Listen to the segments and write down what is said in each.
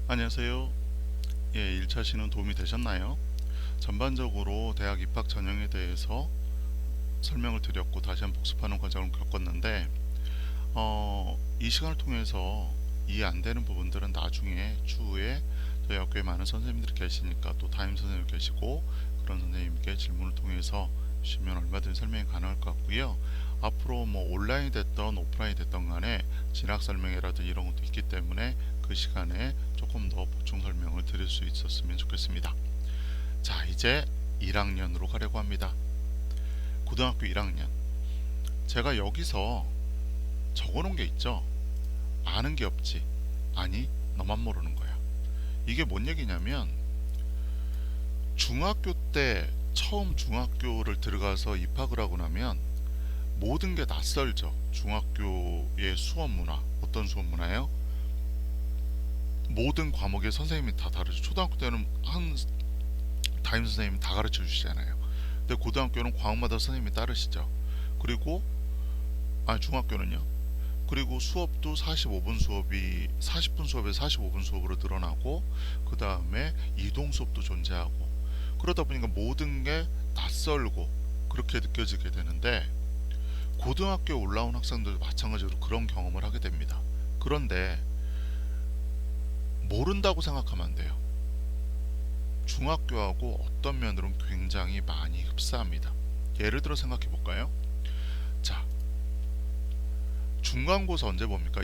안녕하세요. 예, 1차 시는 도움이 되셨나요? 전반적으로 대학 입학 전형에 대해서 설명을 드렸고 다시 한번 복습하는 과정을 겪었는데 이 시간을 통해서 이해 안 되는 부분들은 나중에 추후에 저희 학교에 많은 선생님들이 계시니까 또 담임 선생님 계시고 그런 선생님께 질문을 통해서 주시면 얼마든지 설명이 가능할 것 같고요. 앞으로 뭐 온라인이 됐던 오프라인이 됐던 간에 진학 설명회라든지 이런 것도 있기 때문에 그 시간에 조금 더 보충 설명을 드릴 수 있었으면 좋겠습니다. 자, 이제 1학년으로 가려고 합니다. 고등학교 1학년. 제가 여기서 적어놓은 게 있죠. 아는 게 없지. 아니, 너만 모르는 거야. 이게 뭔 얘기냐면 중학교 때 처음 중학교를 들어가서 입학을 하고 나면 모든 게 낯설죠. 중학교의 수업 문화. 어떤 수업 문화예요? 모든 과목의 선생님이 다 다르죠. 초등학교 때는 한 담임 선생님이 다 가르쳐 주시잖아요. 근데 고등학교는 과목마다 선생님이 따르시죠. 그리고 중학교는요. 그리고 수업도 45분 수업이 40분 수업에서 45분 수업으로 늘어나고 그 다음에 이동 수업도 존재하고 그러다 보니까 모든 게 낯설고 그렇게 느껴지게 되는데 고등학교에 올라온 학생들도 마찬가지로 그런 경험을 하게 됩니다. 그런데 모른다고 생각하면 안 돼요. 중학교하고 어떤 면으로는 굉장히 많이 흡사합니다. 예를 들어 생각해 볼까요? 자, 중간고사 언제 봅니까?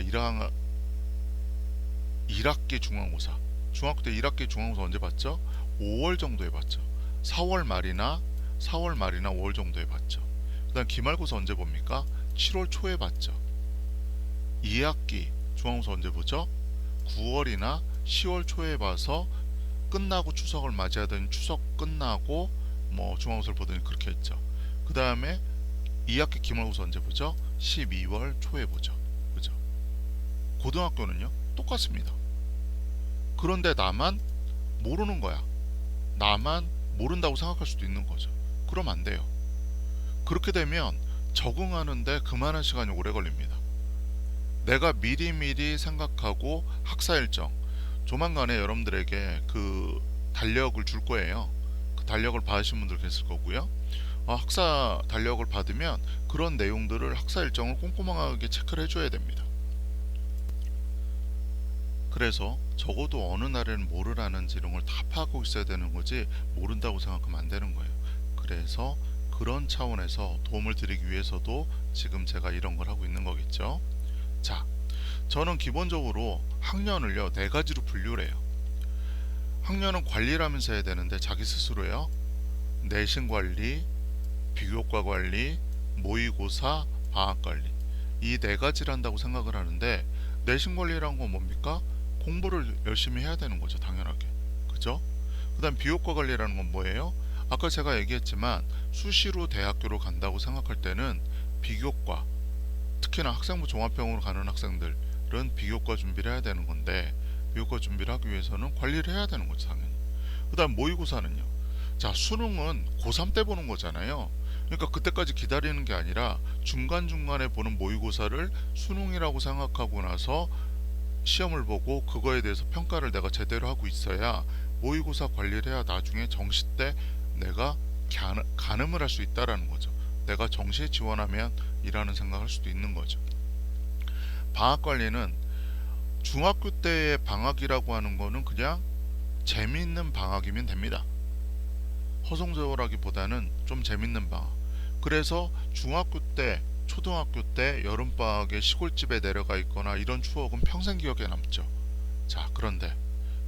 1학기 중간고사. 중학교 때 1학기 중간고사 언제 봤죠? 5월 정도에 봤죠. 4월 말이나 5월 정도에 봤죠. 그다음 기말고사 언제 봅니까? 7월 초에 봤죠. 2학기 중간고사 언제 보죠? 9월이나 10월 초에 봐서 끝나고 추석을 맞이하더니 추석 끝나고 뭐 중간고사를 보더니 그렇게 했죠. 그 다음에 2학기 기말고사 언제 보죠? 12월 초에 보죠. 그죠? 고등학교는요? 똑같습니다. 그런데 나만 모르는 거야. 나만 모른다고 생각할 수도 있는 거죠. 그럼 안 돼요. 그렇게 되면 적응하는데 그만한 시간이 오래 걸립니다. 내가 미리미리 생각하고 학사 일정, 조만간에 여러분들에게 그 달력을 줄 거예요. 그 달력을 받으신 분들 계실 거고요. 학사 달력을 받으면 그런 내용들을 학사 일정을 꼼꼼하게 체크를 해줘야 됩니다. 그래서 적어도 어느 날에는 뭐를 하는지 이런 걸 다 파악하고 있어야 되는 거지 모른다고 생각하면 안 되는 거예요. 그래서 그런 차원에서 도움을 드리기 위해서도 지금 제가 이런 걸 하고 있는 거겠죠. 자, 저는 기본적으로 학년을요 네 가지로 분류를 해요. 학년은 관리를 하면서 해야 되는데 자기 스스로요. 내신 관리, 비교과 관리, 모의고사, 방학 관리 이 네 가지를 한다고 생각을 하는데 내신 관리란 건 뭡니까? 공부를 열심히 해야 되는 거죠, 당연하게. 그죠? 그 다음 비교과 관리라는 건 뭐예요? 아까 제가 얘기했지만 수시로 대학교로 간다고 생각할 때는 비교과, 특히나 학생부 종합병으로 가는 학생들은 비교과 준비를 해야 되는 건데 비교과 준비를 하기 위해서는 관리를 해야 되는 거죠, 당연히. 그 다음 모의고사는요. 자, 수능은 고3 때 보는 거잖아요. 그러니까 그때까지 기다리는 게 아니라 중간중간에 보는 모의고사를 수능이라고 생각하고 나서 시험을 보고 그거에 대해서 평가를 내가 제대로 하고 있어야 모의고사 관리를 해야 나중에 정시 때 내가 가늠을 할 수 있다라는 거죠. 내가 정시에 지원하면 이라는 생각을 할 수도 있는 거죠. 방학 관리는 중학교 때의 방학이라고 하는 거는 그냥 재미있는 방학이면 됩니다. 허송세월하기보다는 좀 재밌는 방학. 그래서 중학교 때, 초등학교 때 여름방학에 시골집에 내려가 있거나 이런 추억은 평생 기억에 남죠. 자, 그런데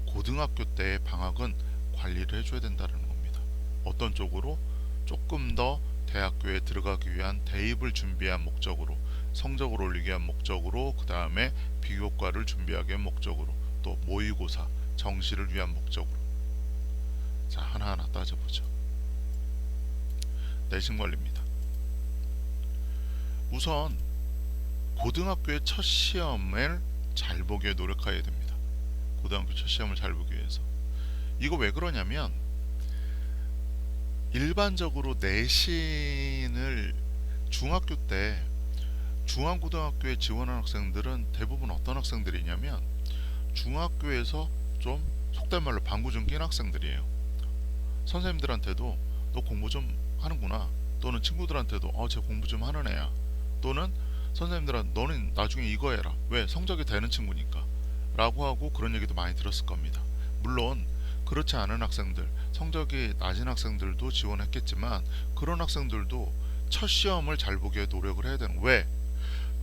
고등학교 때의 방학은 관리를 해줘야 된다는 겁니다. 어떤 쪽으로? 조금 더 대학교에 들어가기 위한 대입을 준비한 목적으로, 성적을 올리기 위한 목적으로, 그 다음에 비교과를 준비하기 위한 목적으로, 또 모의고사, 정시를 위한 목적으로. 자, 하나하나 따져보죠. 내신 관리입니다. 우선 고등학교의 첫 시험을 잘 보기에 노력해야 됩니다. 고등학교 첫 시험을 잘 보기 위해서. 이거 왜 그러냐면 일반적으로 내신을 중학교 때 중앙고등학교에 지원한 학생들은 대부분 어떤 학생들이냐면 중학교에서 좀 속된 말로 방구중 낀 학생들이에요. 선생님들한테도 너 공부 좀 하는구나, 또는 친구들한테도 쟤 공부 좀 하는 애야, 또는 선생님들한테 너는 나중에 이거 해라, 왜? 성적이 되는 친구니까 라고 하고 그런 얘기도 많이 들었을 겁니다. 물론 그렇지 않은 학생들, 성적이 낮은 학생들도 지원했겠지만 그런 학생들도 첫 시험을 잘 보기 위해 노력을 해야 되는, 왜?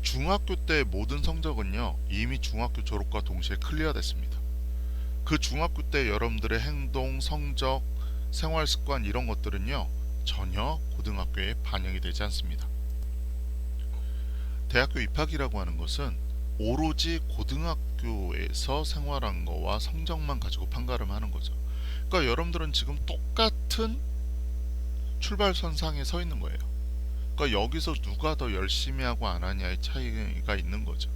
중학교 때 모든 성적은요 이미 중학교 졸업과 동시에 클리어 됐습니다. 그 중학교 때 여러분들의 행동, 성적, 생활 습관 이런 것들은요 전혀 고등학교에 반영이 되지 않습니다. 대학교 입학이라고 하는 것은 오로지 고등학교에서 생활한 거와 성적만 가지고 판가름하는 거죠. 그러니까 여러분들은 지금 똑같은 출발선상에 서 있는 거예요. 그러니까 여기서 누가 더 열심히 하고 안 하냐의 차이가 있는 거죠.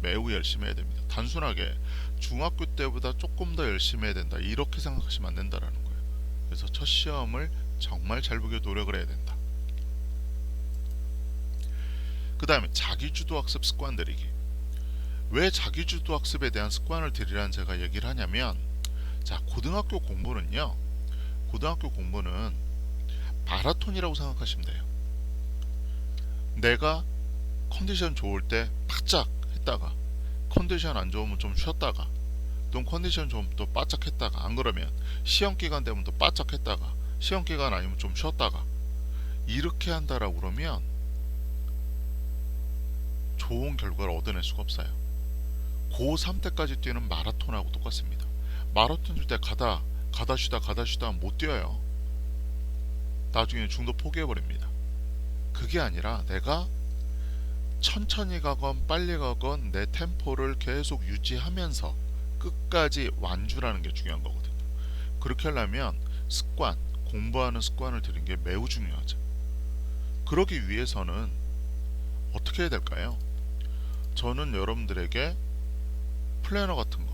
매우 열심히 해야 됩니다. 단순하게 중학교 때보다 조금 더 열심히 해야 된다, 이렇게 생각하시면 안 된다라는 거예요. 그래서 첫 시험을 정말 잘 보기 노력을 해야 된다. 그 다음에 자기주도 학습 습관 들이기. 왜 자기주도 학습에 대한 습관을 들이라는 제가 얘기를 하냐면, 자, 고등학교 공부는 마라톤이라고 생각하시면 돼요. 내가 컨디션 좋을 때 바짝 했다가 컨디션 안 좋으면 좀 쉬었다가, 또 컨디션 좋으면 또 바짝 했다가, 안 그러면 시험 기간 되면 또 바짝 했다가, 시험 기간 아니면 좀 쉬었다가, 이렇게 한다라고 그러면 좋은 결과를 얻어낼 수가 없어요. 고3 때까지 뛰는 마라톤하고 똑같습니다. 마라톤 뛸 때 가다 쉬다 못 뛰어요. 나중에 중도 포기해버립니다. 그게 아니라 내가 천천히 가건 빨리 가건 내 템포를 계속 유지하면서 끝까지 완주라는 게 중요한 거거든요. 그렇게 하려면 습관, 공부하는 습관을 들이는 게 매우 중요하죠. 그러기 위해서는 어떻게 해야 될까요? 저는 여러분들에게 플래너 같은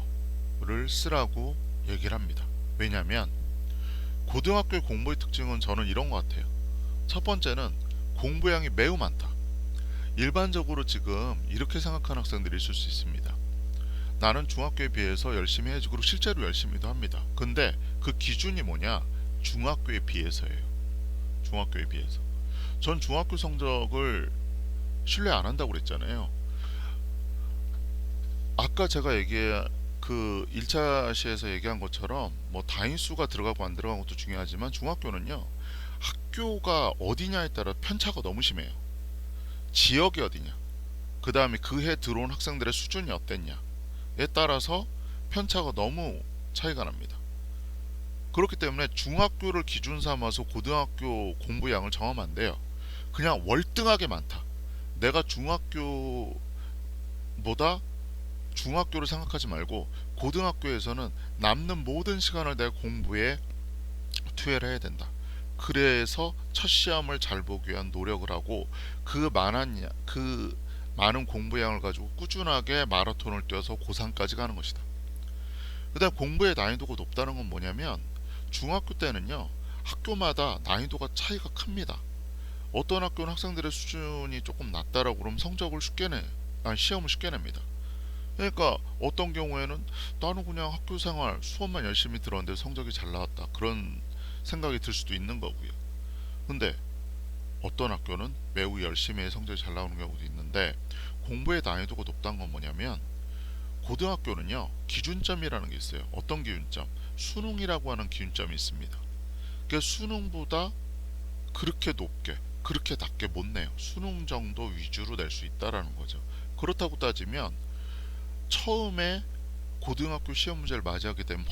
거를 쓰라고 얘기를 합니다. 왜냐하면 고등학교 공부의 특징은 저는 이런 것 같아요. 첫 번째는 공부량이 매우 많다. 일반적으로 지금 이렇게 생각하는 학생들이 있을 수 있습니다. 나는 중학교에 비해서 열심히 해야지, 그리고 실제로 열심히도 합니다. 근데 그 기준이 뭐냐? 중학교에 비해서예요. 중학교에 비해서. 전 중학교 성적을 신뢰 안 한다고 그랬잖아요. 아까 제가 그 1차 시에서 얘기한 것처럼 뭐 단위수가 들어가고 안 들어간 것도 중요하지만 중학교는요, 학교가 어디냐에 따라 편차가 너무 심해요. 지역이 어디냐, 그 다음에 그 해 들어온 학생들의 수준이 어땠냐에 따라서 편차가 너무 차이가 납니다. 그렇기 때문에 중학교를 기준 삼아서 고등학교 공부량을 정하면 안 돼요. 그냥 월등하게 많다, 내가 중학교를 생각하지 말고 고등학교에서는 남는 모든 시간을 내 공부에 투여를 해야 된다. 그래서 첫 시험을 잘 보기 위한 노력을 하고 그 많은 공부량을 가지고 꾸준하게 마라톤을 뛰어서 고3까지 가는 것이다. 그 다음 공부의 난이도가 높다는 건 뭐냐면, 중학교 때는요 학교마다 난이도가 차이가 큽니다. 어떤 학교는 학생들의 수준이 조금 낮다라고 그러면 시험을 쉽게 냅니다. 그러니까 어떤 경우에는 나는 그냥 학교 생활 수업만 열심히 들었는데 성적이 잘 나왔다, 그런 생각이 들 수도 있는 거고요. 근데 어떤 학교는 매우 열심히 해 성적이 잘 나오는 경우도 있는데, 공부의 난이도가 높다는 건 뭐냐면, 고등학교는요 기준점이라는 게 있어요. 어떤 기준점? 수능이라고 하는 기준점이 있습니다. 그러니까 수능보다 그렇게 높게 그렇게 낮게 못 내요. 수능 정도 위주로 낼 수 있다라는 거죠. 그렇다고 따지면 처음에 고등학교 시험 문제를 맞이하게 되면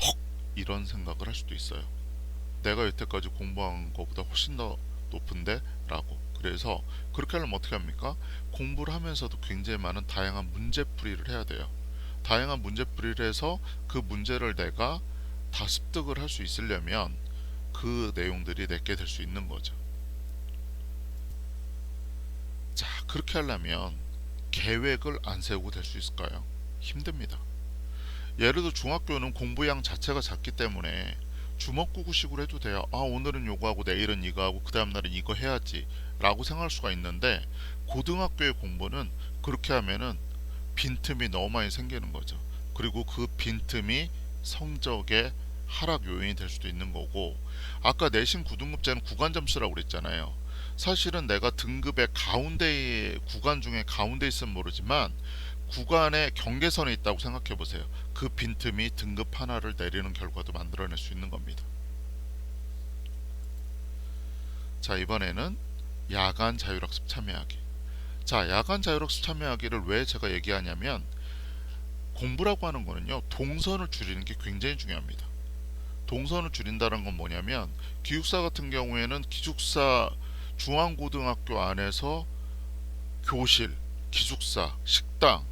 이런 생각을 할 수도 있어요. 내가 여태까지 공부한 것보다 훨씬 더 높은데? 라고. 그래서 그렇게 하려면 어떻게 합니까? 공부를 하면서도 굉장히 많은 다양한 문제풀이를 해야 돼요. 다양한 문제풀이를 해서 그 문제를 내가 다 습득을 할 수 있으려면 그 내용들이 내게 될 수 있는 거죠. 자, 그렇게 하려면 계획을 안 세우고 될 수 있을까요? 힘듭니다. 예를 들어 중학교는 공부량 자체가 작기 때문에 주먹구구식으로 해도 돼요. 오늘은 요거 하고 내일은 이거 하고 그 다음날은 이거 해야지 라고 생각할 수가 있는데, 고등학교의 공부는 그렇게 하면은 빈틈이 너무 많이 생기는 거죠. 그리고 그 빈틈이 성적의 하락 요인이 될 수도 있는 거고, 아까 내신 9등급제는 구간 점수라고 그랬잖아요. 사실은 내가 등급의 가운데 구간 중에 가운데 있으면 모르지만 구간의 경계선에 있다고 생각해 보세요. 그 빈틈이 등급 하나를 내리는 결과도 만들어낼 수 있는 겁니다. 자, 이번에는 야간 자율학습 참여하기. 자, 야간 자율학습 참여하기를 왜 제가 얘기하냐면, 공부라고 하는 거는요, 동선을 줄이는 게 굉장히 중요합니다. 동선을 줄인다는 건 뭐냐면, 기숙사 같은 경우에는 기숙사 중앙고등학교 안에서 교실, 기숙사, 식당,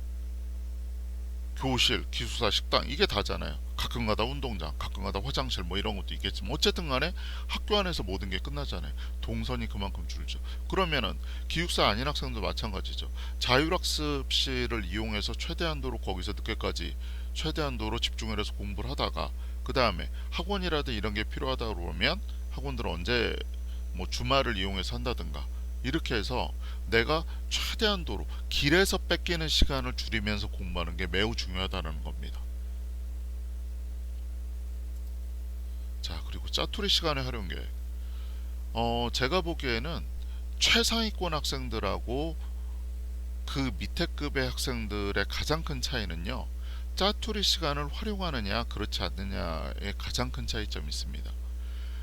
교실, 기숙사, 식당, 이게 다잖아요. 가끔가다 운동장, 가끔가다 화장실 뭐 이런 것도 있겠지만 어쨌든 간에 학교 안에서 모든 게 끝나잖아요. 동선이 그만큼 줄죠. 그러면은 기숙사 아닌 학생도 마찬가지죠. 자율학습실을 이용해서 최대한도로 거기서 늦게까지 최대한도로 집중을 해서 공부를 하다가, 그 다음에 학원이라든 이런 게 필요하다 그러면 학원들은 언제 뭐 주말을 이용해서 한다든가, 이렇게 해서 내가 최대한도로 길에서 뺏기는 시간을 줄이면서 공부하는 게 매우 중요하다는 겁니다. 자, 그리고 짜투리 시간의 활용 계획. 제가 보기에는 최상위권 학생들하고 그 밑에 급의 학생들의 가장 큰 차이는요, 짜투리 시간을 활용하느냐 그렇지 않느냐에 가장 큰 차이점이 있습니다.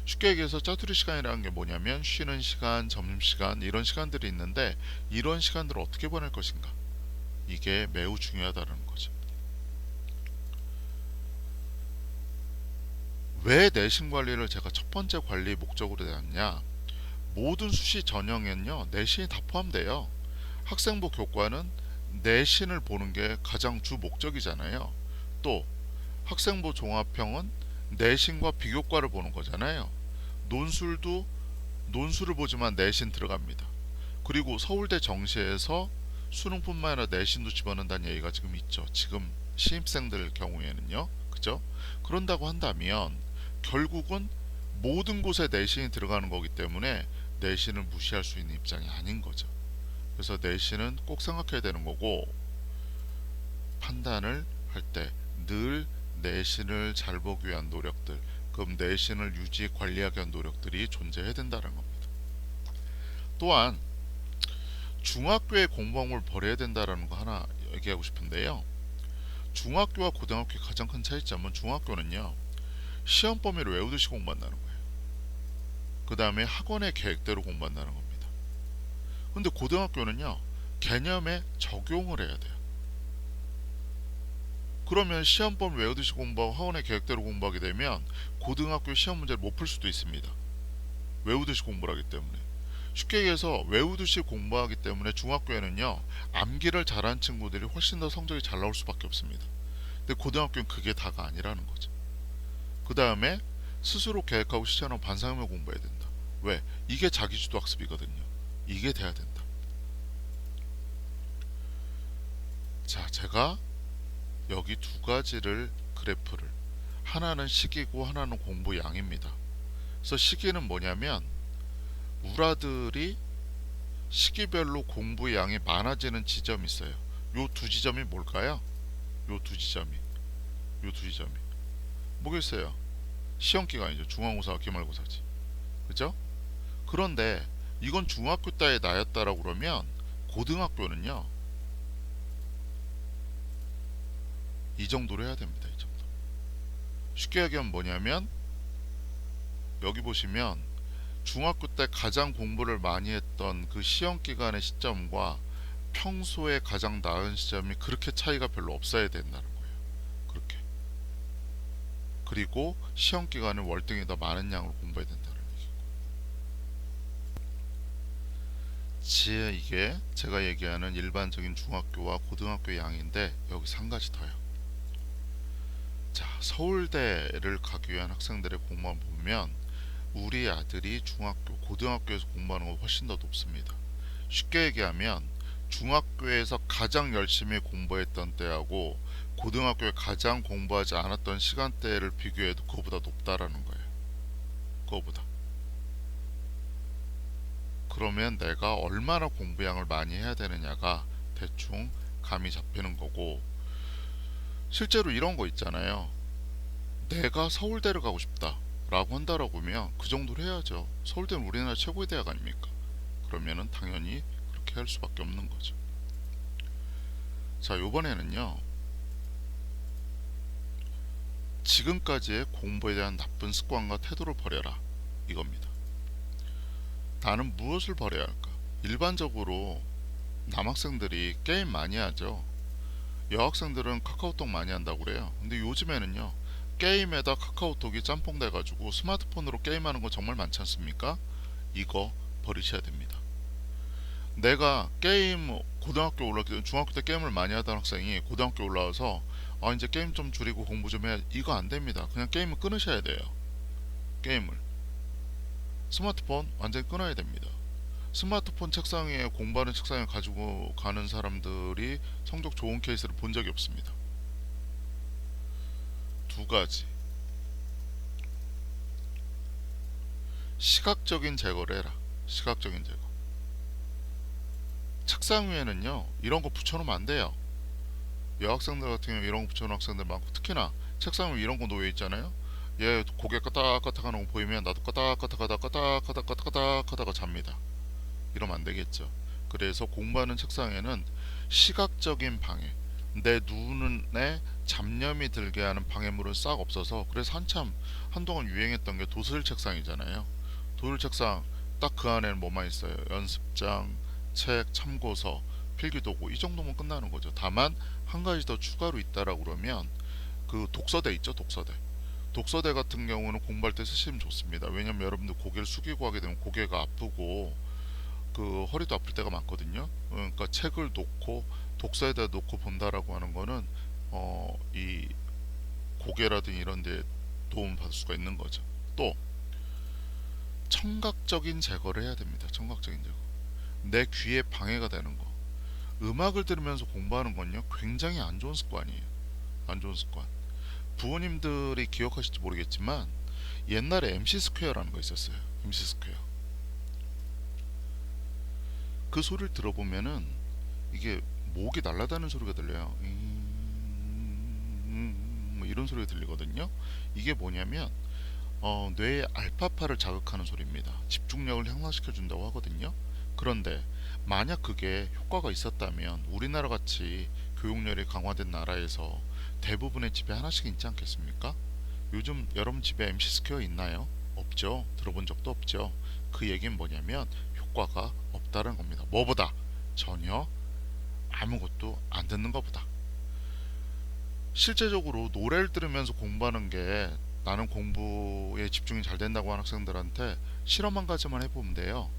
쉽게 얘기해서 짜투리 시간이라는 게 뭐냐면, 쉬는 시간, 점심시간, 이런 시간들이 있는데 이런 시간들을 어떻게 보낼 것인가, 이게 매우 중요하다는 거죠. 왜 내신 관리를 제가 첫 번째 관리 목적으로 내놨냐, 모든 수시 전형에는요 내신이 다 포함돼요. 학생부 교과는 내신을 보는 게 가장 주 목적이잖아요. 또 학생부 종합형은 내신과 비교과를 보는 거잖아요. 논술도 논술을 보지만 내신 들어갑니다. 그리고 서울대 정시에서 수능뿐만 아니라 내신도 집어넣는다는 얘기가 지금 있죠. 지금 신입생들 경우에는요. 그죠? 그런다고 한다면 결국은 모든 곳에 내신이 들어가는 거기 때문에 내신을 무시할 수 있는 입장이 아닌 거죠. 그래서 내신은 꼭 생각해야 되는 거고, 판단을 할 때 늘 내신을 잘 보기 위한 노력들, 그럼 내신을 유지 관리하기 위한 노력들이 존재해야 된다는 겁니다. 또한 중학교의 공부학을 버려야 된다는 거 하나 얘기하고 싶은데요. 중학교와 고등학교의 가장 큰 차이점은, 중학교는요 시험 범위를 외우듯이 공부한다는 거예요. 그 다음에 학원의 계획대로 공부한다는 겁니다. 근데 고등학교는요 개념에 적용을 해야 돼요. 그러면 시험 범위 외우듯이 공부하고 학원의 계획대로 공부하게 되면 고등학교 시험 문제를 못 풀 수도 있습니다. 외우듯이 공부를 하기 때문에. 쉽게 얘기해서 외우듯이 공부하기 때문에 중학교에는요 암기를 잘하는 친구들이 훨씬 더 성적이 잘 나올 수밖에 없습니다. 근데 고등학교는 그게 다가 아니라는 거죠. 그 다음에 스스로 계획하고 실천하고 반상회만 공부해야 된다. 왜? 이게 자기주도 학습이거든요. 이게 돼야 된다. 자, 제가 여기 두 가지를 그래프를, 하나는 시기고 하나는 공부 양입니다. 그래서 시기는 뭐냐면, 우라들이 시기별로 공부 양이 많아지는 지점이 있어요. 요 두 지점이 뭘까요? 요 두 지점이 뭐겠어요? 시험기간이죠. 중간고사와 기말고사지. 그죠? 그런데 이건 중학교 때의 나였다라고 그러면 고등학교는요 이 정도로 해야 됩니다. 이 정도. 쉽게 얘기하면 뭐냐면, 여기 보시면 중학교 때 가장 공부를 많이 했던 그 시험기간의 시점과 평소에 가장 나은 시점이 그렇게 차이가 별로 없어야 된다는 거예요. 그렇게. 그리고 시험기간에 월등히 더 많은 양으로 공부해야 된다는 얘기고, 이게 제가 얘기하는 일반적인 중학교와 고등학교 양인데, 여기서 한 가지 더요. 자, 서울대를 가기 위한 학생들의 공부만 보면 우리 아들이 중학교, 고등학교에서 공부하는 건 훨씬 더 높습니다. 쉽게 얘기하면 중학교에서 가장 열심히 공부했던 때하고 고등학교에 가장 공부하지 않았던 시간대를 비교해도 그거보다 높다라는 거예요. 그거보다. 그러면 내가 얼마나 공부량을 많이 해야 되느냐가 대충 감이 잡히는 거고, 실제로 이런 거 있잖아요. 내가 서울대를 가고 싶다 라고 한다라고 하면 그 정도로 해야죠. 서울대는 우리나라 최고의 대학 아닙니까? 그러면은 당연히 그렇게 할 수밖에 없는 거죠. 자, 요번에는요, 지금까지의 공부에 대한 나쁜 습관과 태도를 버려라, 이겁니다. 나는 무엇을 버려야 할까? 일반적으로 남학생들이 게임 많이 하죠. 여학생들은 카카오톡 많이 한다고 그래요. 근데 요즘에는요, 게임에다 카카오톡이 짬뽕 돼가지고 스마트폰으로 게임하는 거 정말 많지 않습니까? 이거 버리셔야 됩니다. 내가 게임 고등학교 올라기 중학교 때 게임을 많이 하던 학생이 고등학교 올라와서 아 이제 게임 좀 줄이고 공부 좀 해야, 이거 안 됩니다. 그냥 게임을 끊으셔야 돼요. 게임을, 스마트폰 완전히 끊어야 됩니다. 스마트폰 책상 위에, 공부하는 책상에 가지고 가는 사람들이 성적 좋은 케이스를 본 적이 없습니다. 두 가지, 시각적인 제거를 해라. 시각적인 제거. 책상 위에는요 이런 거 붙여놓으면 안 돼요. 여학생들 같은 경우 이런 거 붙여놓은 학생들 많고, 특히나 책상 위에 이런 거 놓여 있잖아요. 얘 고개 까딱까딱 하는 거 보이면 나도 까딱까딱 하다 까딱까딱 까딱까딱 하다가 잡니다. 이러면 안 되겠죠. 그래서 공부하는 책상에는 시각적인 방해, 내 눈에 잡념이 들게 하는 방해물은 싹 없어서, 그래서 한동안 유행했던 게 도술 책상이잖아요. 도술 책상 딱 그 안에는 뭐만 있어요? 연습장, 책, 참고서, 필기도구, 이 정도면 끝나는 거죠. 다만 한 가지 더 추가로 있다라고 그러면 그 독서대 있죠, 독서대. 독서대 같은 경우는 공부할 때 쓰시면 좋습니다. 왜냐면 여러분들 고개를 숙이고 하게 되면 고개가 아프고 그 허리도 아플 때가 많거든요. 그러니까 책을 놓고 독서에다 놓고 본다라고 하는 거는 이 고개라든지 이런 데 도움을 받을 수가 있는 거죠. 또 청각적인 제거를 해야 됩니다. 청각적인 제거. 내 귀에 방해가 되는 거. 음악을 들으면서 공부하는 건요 굉장히 안 좋은 습관이에요. 안 좋은 습관. 부모님들이 기억하실지 모르겠지만 옛날에 MC 스퀘어라는 거 있었어요. MC 스퀘어. 그 소리를 들어보면은 이게 목이 날아다니는 소리가 들려요. 뭐 이런 소리가 들리거든요. 이게 뭐냐면 뇌의 알파파를 자극하는 소리입니다. 집중력을 향상시켜 준다고 하거든요. 그런데 만약 그게 효과가 있었다면 우리나라 같이 교육열이 강화된 나라에서 대부분의 집에 하나씩 있지 않겠습니까? 요즘 여러분 집에 MC 스퀘어 있나요? 없죠. 들어본 적도 없죠. 그 얘기는 뭐냐면 효과가 없다는 겁니다. 뭐보다? 전혀 아무것도 안 듣는 것보다. 실제적으로 노래를 들으면서 공부하는 게 나는 공부에 집중이 잘 된다고 하는 학생들한테 실험 한 가지만 해보면 돼요.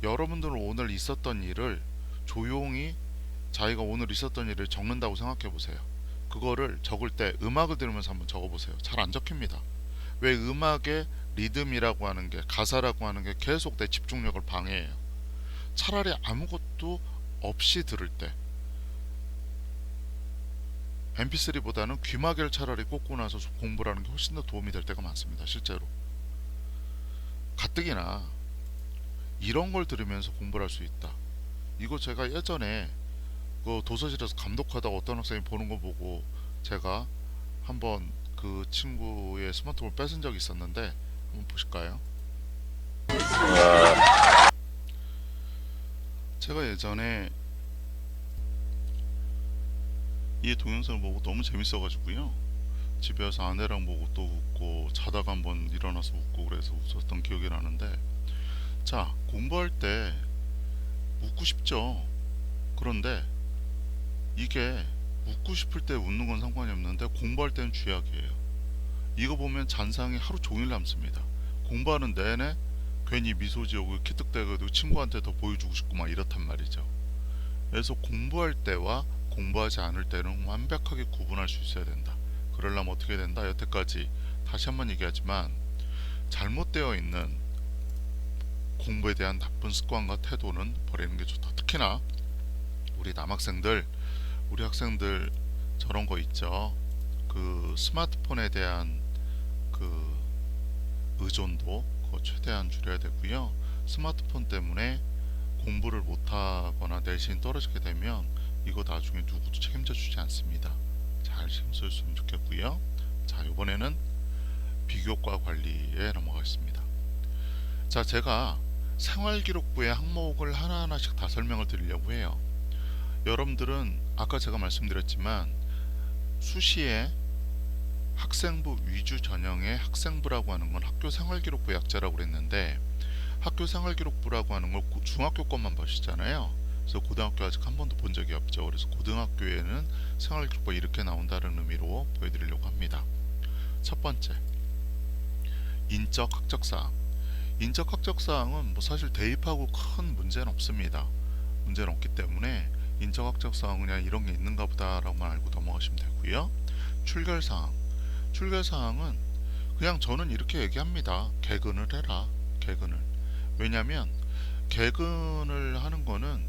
여러분들은 오늘 있었던 일을 조용히, 자기가 오늘 있었던 일을 적는다고 생각해 보세요. 그거를 적을 때 음악을 들으면서 한번 적어보세요. 잘 안 적힙니다. 왜? 음악의 리듬이라고 하는 게, 가사라고 하는 게 계속 내 집중력을 방해해요. 차라리 아무것도 없이 들을 때, mp3보다는 귀마개를 차라리 꽂고 나서 공부를 하는 게 훨씬 더 도움이 될 때가 많습니다. 실제로. 가뜩이나 이런 걸 들으면서 공부를 할 수 있다. 이거 제가 예전에 그 도서실에서 감독하다가 어떤 학생이 보는 거 보고 제가 한번 그 친구의 스마트폰을 뺏은 적이 있었는데, 한번 보실까요? 제가 예전에 이 동영상을 보고 너무 재밌어가지고요, 집에 와서 아내랑 보고 또 웃고, 자다가 한번 일어나서 웃고, 그래서 웃었던 기억이 나는데, 자, 공부할 때 웃고 싶죠. 그런데 이게 웃고 싶을 때 웃는 건 상관이 없는데 공부할 때는 쥐약이에요. 이거 보면 잔상이 하루 종일 남습니다. 공부하는 내내 괜히 미소 지어고 기특대가지고 친구한테 더 보여주고 싶고 막 이렇단 말이죠. 그래서 공부할 때와 공부하지 않을 때는 완벽하게 구분할 수 있어야 된다. 그러려면 어떻게 된다? 여태까지 다시 한번 얘기하지만 잘못되어 있는 공부에 대한 나쁜 습관과 태도는 버리는 게 좋다. 특히나 우리 남학생들, 우리 학생들 저런 거 있죠. 그 스마트폰에 대한 그 의존도 그거 최대한 줄여야 되고요. 스마트폰 때문에 공부를 못하거나 내신이 떨어지게 되면 이거 나중에 누구도 책임져 주지 않습니다. 잘 신경 썼으면 좋겠고요. 자, 이번에는 비교과 관리에 넘어가겠습니다. 자, 제가 생활기록부의 항목을 하나하나씩 다 설명을 드리려고 해요. 여러분들은 아까 제가 말씀드렸지만 수시에 학생부 위주 전형의 학생부라고 하는 건 학교 생활기록부 약자라고 그랬는데, 학교 생활기록부라고 하는 걸 중학교 것만 보시잖아요. 그래서 고등학교 아직 한 번도 본 적이 없죠. 그래서 고등학교에는 생활기록부가 이렇게 나온다는 의미로 보여드리려고 합니다. 첫 번째, 인적 학적사항. 인적 학적사항은 뭐 사실 대입하고 큰 문제는 없습니다. 문제는 없기 때문에 인적 학적사항은 그냥 이런 게 있는가 보다라고만 알고 넘어가시면 되고요. 출결사항. 출결사항은 그냥 저는 이렇게 얘기합니다. 개근을 해라. 개근을. 왜냐면 개근을 하는 거는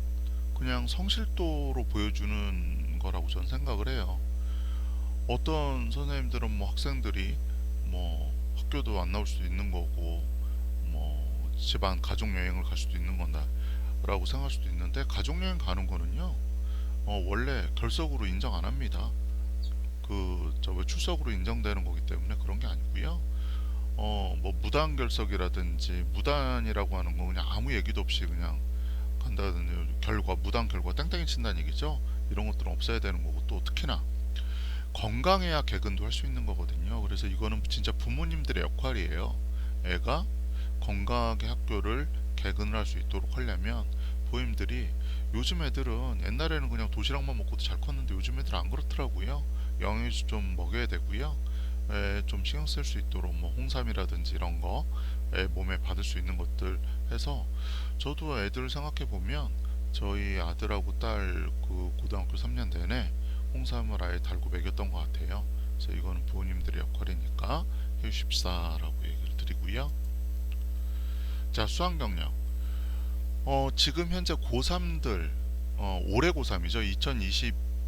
그냥 성실도로 보여주는 거라고 저는 생각을 해요. 어떤 선생님들은 뭐 학생들이 뭐 학교도 안 나올 수도 있는 거고 뭐 집안 가족여행을 갈 수도 있는 건다 라고 생각할 수도 있는데, 가족여행 가는 거는요 원래 결석으로 인정 안 합니다. 왜 출석으로 인정되는 거기 때문에 그런 게 아니고요. 뭐 무단 결석이라든지 무단이라고 하는 거 그냥 아무 얘기도 없이 그냥 간다든지 결과 무단 결과 땡땡이 친다는 얘기죠. 이런 것들은 없어야 되는 거고, 또 특히나 건강해야 개근도 할 수 있는 거거든요. 그래서 이거는 진짜 부모님들의 역할이에요. 애가 건강하게 학교를 개근을 할 수 있도록 하려면 부모님들이, 요즘 애들은 옛날에는 그냥 도시락만 먹고도 잘 컸는데 요즘 애들 안 그렇더라고요. 영양제 좀 먹여야 되고요. 좀 신경 쓸 수 있도록 뭐 홍삼이라든지 이런 거 몸에 받을 수 있는 것들 해서, 저도 애들 생각해 보면 저희 아들하고 딸 고등학교 3년 내내 홍삼을 아예 달고 먹였던 것 같아요. 그래서 이거는 부모님들의 역할이니까 해주십사라고 얘기를 드리고요. 자, 수학 경력. 지금 현재 고3들, 올해 고3이죠.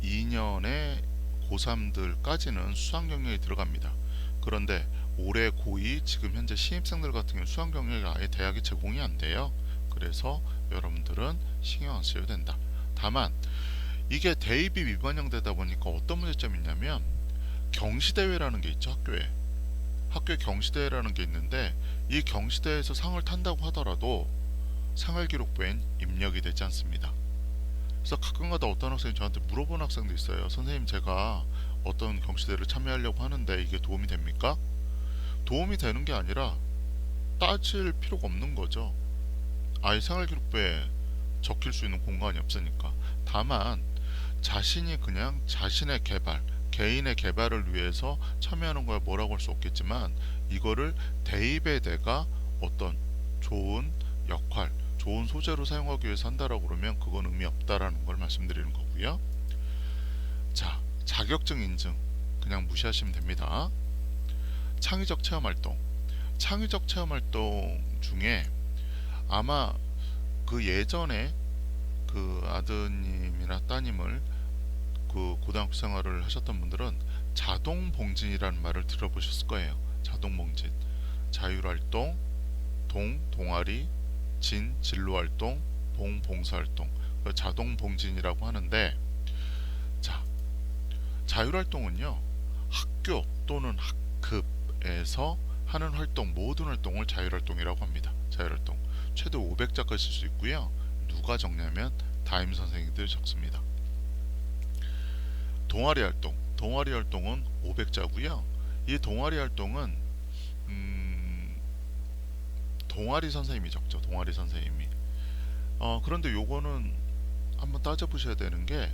2022년에 고3들까지는 수학 경력이 들어갑니다. 그런데 올해 고2 지금 현재 신입생들 같은 경우 수학 경력이 아예 대학이 제공이 안 돼요. 그래서 여러분들은 신경 안 써도 된다. 다만 이게 대입이 위반형 되다 보니까 어떤 문제점이 있냐면, 경시대회라는 게 있죠. 학교에 경시대회라는 게 있는데, 이 경시대회에서 상을 탄다고 하더라도 생활기록부엔 입력이 되지 않습니다. 그래서 가끔가다 어떤 학생이 저한테 물어보는 학생도 있어요. 선생님, 제가 어떤 경시대회를 참여하려고 하는데 이게 도움이 됩니까? 도움이 되는 게 아니라 따질 필요가 없는 거죠. 아예 생활기록부에 적힐 수 있는 공간이 없으니까. 다만 자신이 그냥 자신의 개발, 개인의 개발을 위해서 참여하는 거야 뭐라고 할 수 없겠지만, 이거를 대입에 내가 어떤 좋은 역할, 좋은 소재로 사용하기 위해서 한다라고 그러면 그건 의미 없다라는 걸 말씀드리는 거고요. 자, 자격증 인증 그냥 무시하시면 됩니다. 창의적 체험활동. 창의적 체험활동 중에 아마 예전에 아드님이나 따님을 고등학교 생활을 하셨던 분들은 자동봉진이라는 말을 들어보셨을 거예요. 자동봉진. 자율활동, 동아리, 진로활동, 봉사활동. 자동봉진이라고 하는데, 자, 자율활동은요, 학교 또는 학급에서 하는 활동, 모든 활동을 자율활동이라고 합니다. 자율활동. 최대 500자까지 쓸 수 있고요. 누가 적냐면 담임 선생님들이 적습니다. 동아리 활동. 동아리 활동은 500자고요. 이 동아리 활동은 동아리 선생님이 적죠. 동아리 선생님이. 그런데 요거는 한번 따져보셔야 되는 게,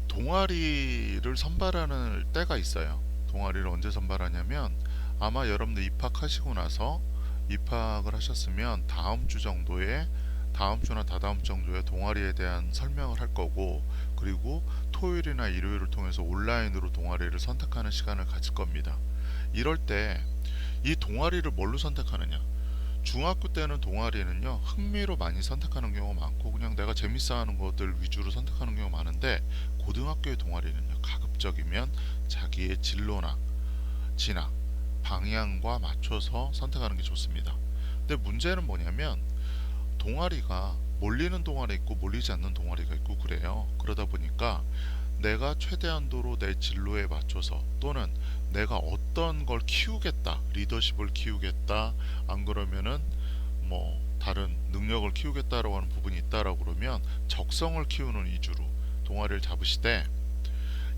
동아리를 선발하는 때가 있어요. 동아리를 언제 선발하냐면, 아마 여러분들 입학하시고 나서 입학을 하셨으면 다음 주 정도에, 다음 주나 다다음 주 정도에 동아리에 대한 설명을 할 거고, 그리고 토요일이나 일요일을 통해서 온라인으로 동아리를 선택하는 시간을 가질 겁니다. 이럴 때 이 동아리를 뭘로 선택하느냐? 중학교 때는 동아리는요, 흥미로 많이 선택하는 경우가 많고 그냥 내가 재밌어 하는 것들 위주로 선택하는 경우가 많은데, 고등학교의 동아리는요, 가급적이면 자기의 진로나 진학 방향과 맞춰서 선택하는 게 좋습니다. 근데 문제는 뭐냐면, 동아리가 몰리는 동아리 있고 몰리지 않는 동아리가 있고 그래요. 그러다 보니까 내가 최대한도로 내 진로에 맞춰서 또는 내가 어떤 걸 키우겠다, 리더십을 키우겠다, 안 그러면은 뭐 다른 능력을 키우겠다라고 하는 부분이 있다라고 그러면 적성을 키우는 위주로 동아리를 잡으시되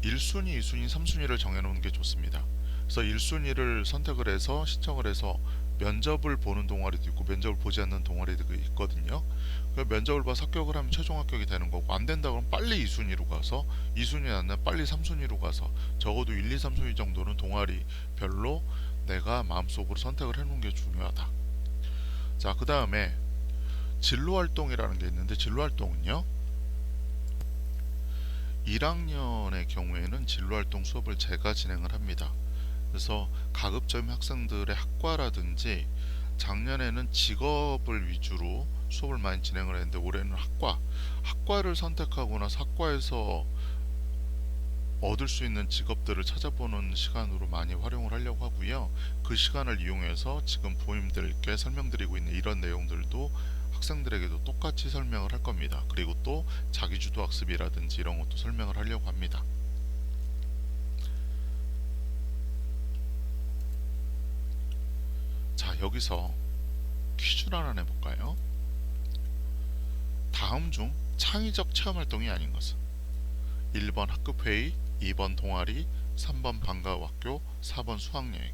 1순위, 2순위, 3순위를 정해놓는 게 좋습니다. 그래서 1순위를 선택을 해서 신청을 해서 면접을 보는 동아리도 있고 면접을 보지 않는 동아리도 있거든요. 그 면접을 봐서 합격을 하면 최종 합격이 되는 거고, 안 된다 그러면 빨리 2순위로 가서, 2순위 안 되면 빨리 3순위로 가서 적어도 1, 2, 3순위 정도는 동아리별로 내가 마음속으로 선택을 해놓는 게 중요하다. 자, 그 다음에 진로활동이라는 게 있는데, 진로활동은요 1학년의 경우에는 진로활동 수업을 제가 진행을 합니다. 그래서 가급적 학생들의 학과라든지, 작년에는 직업을 위주로 수업을 많이 진행을 했는데 올해는 학과를 선택하거나 학과에서 얻을 수 있는 직업들을 찾아보는 시간으로 많이 활용을 하려고 하고요. 그 시간을 이용해서 지금 부모님들께 설명드리고 있는 이런 내용들도 학생들에게도 똑같이 설명을 할 겁니다. 그리고 또 자기주도 학습이라든지 이런 것도 설명을 하려고 합니다. 자, 여기서 퀴즈를 하나 내볼까요? 다음 중 창의적 체험활동이 아닌 것은? 1번 학급회의, 2번 동아리, 3번 방과후학교, 4번 수학여행.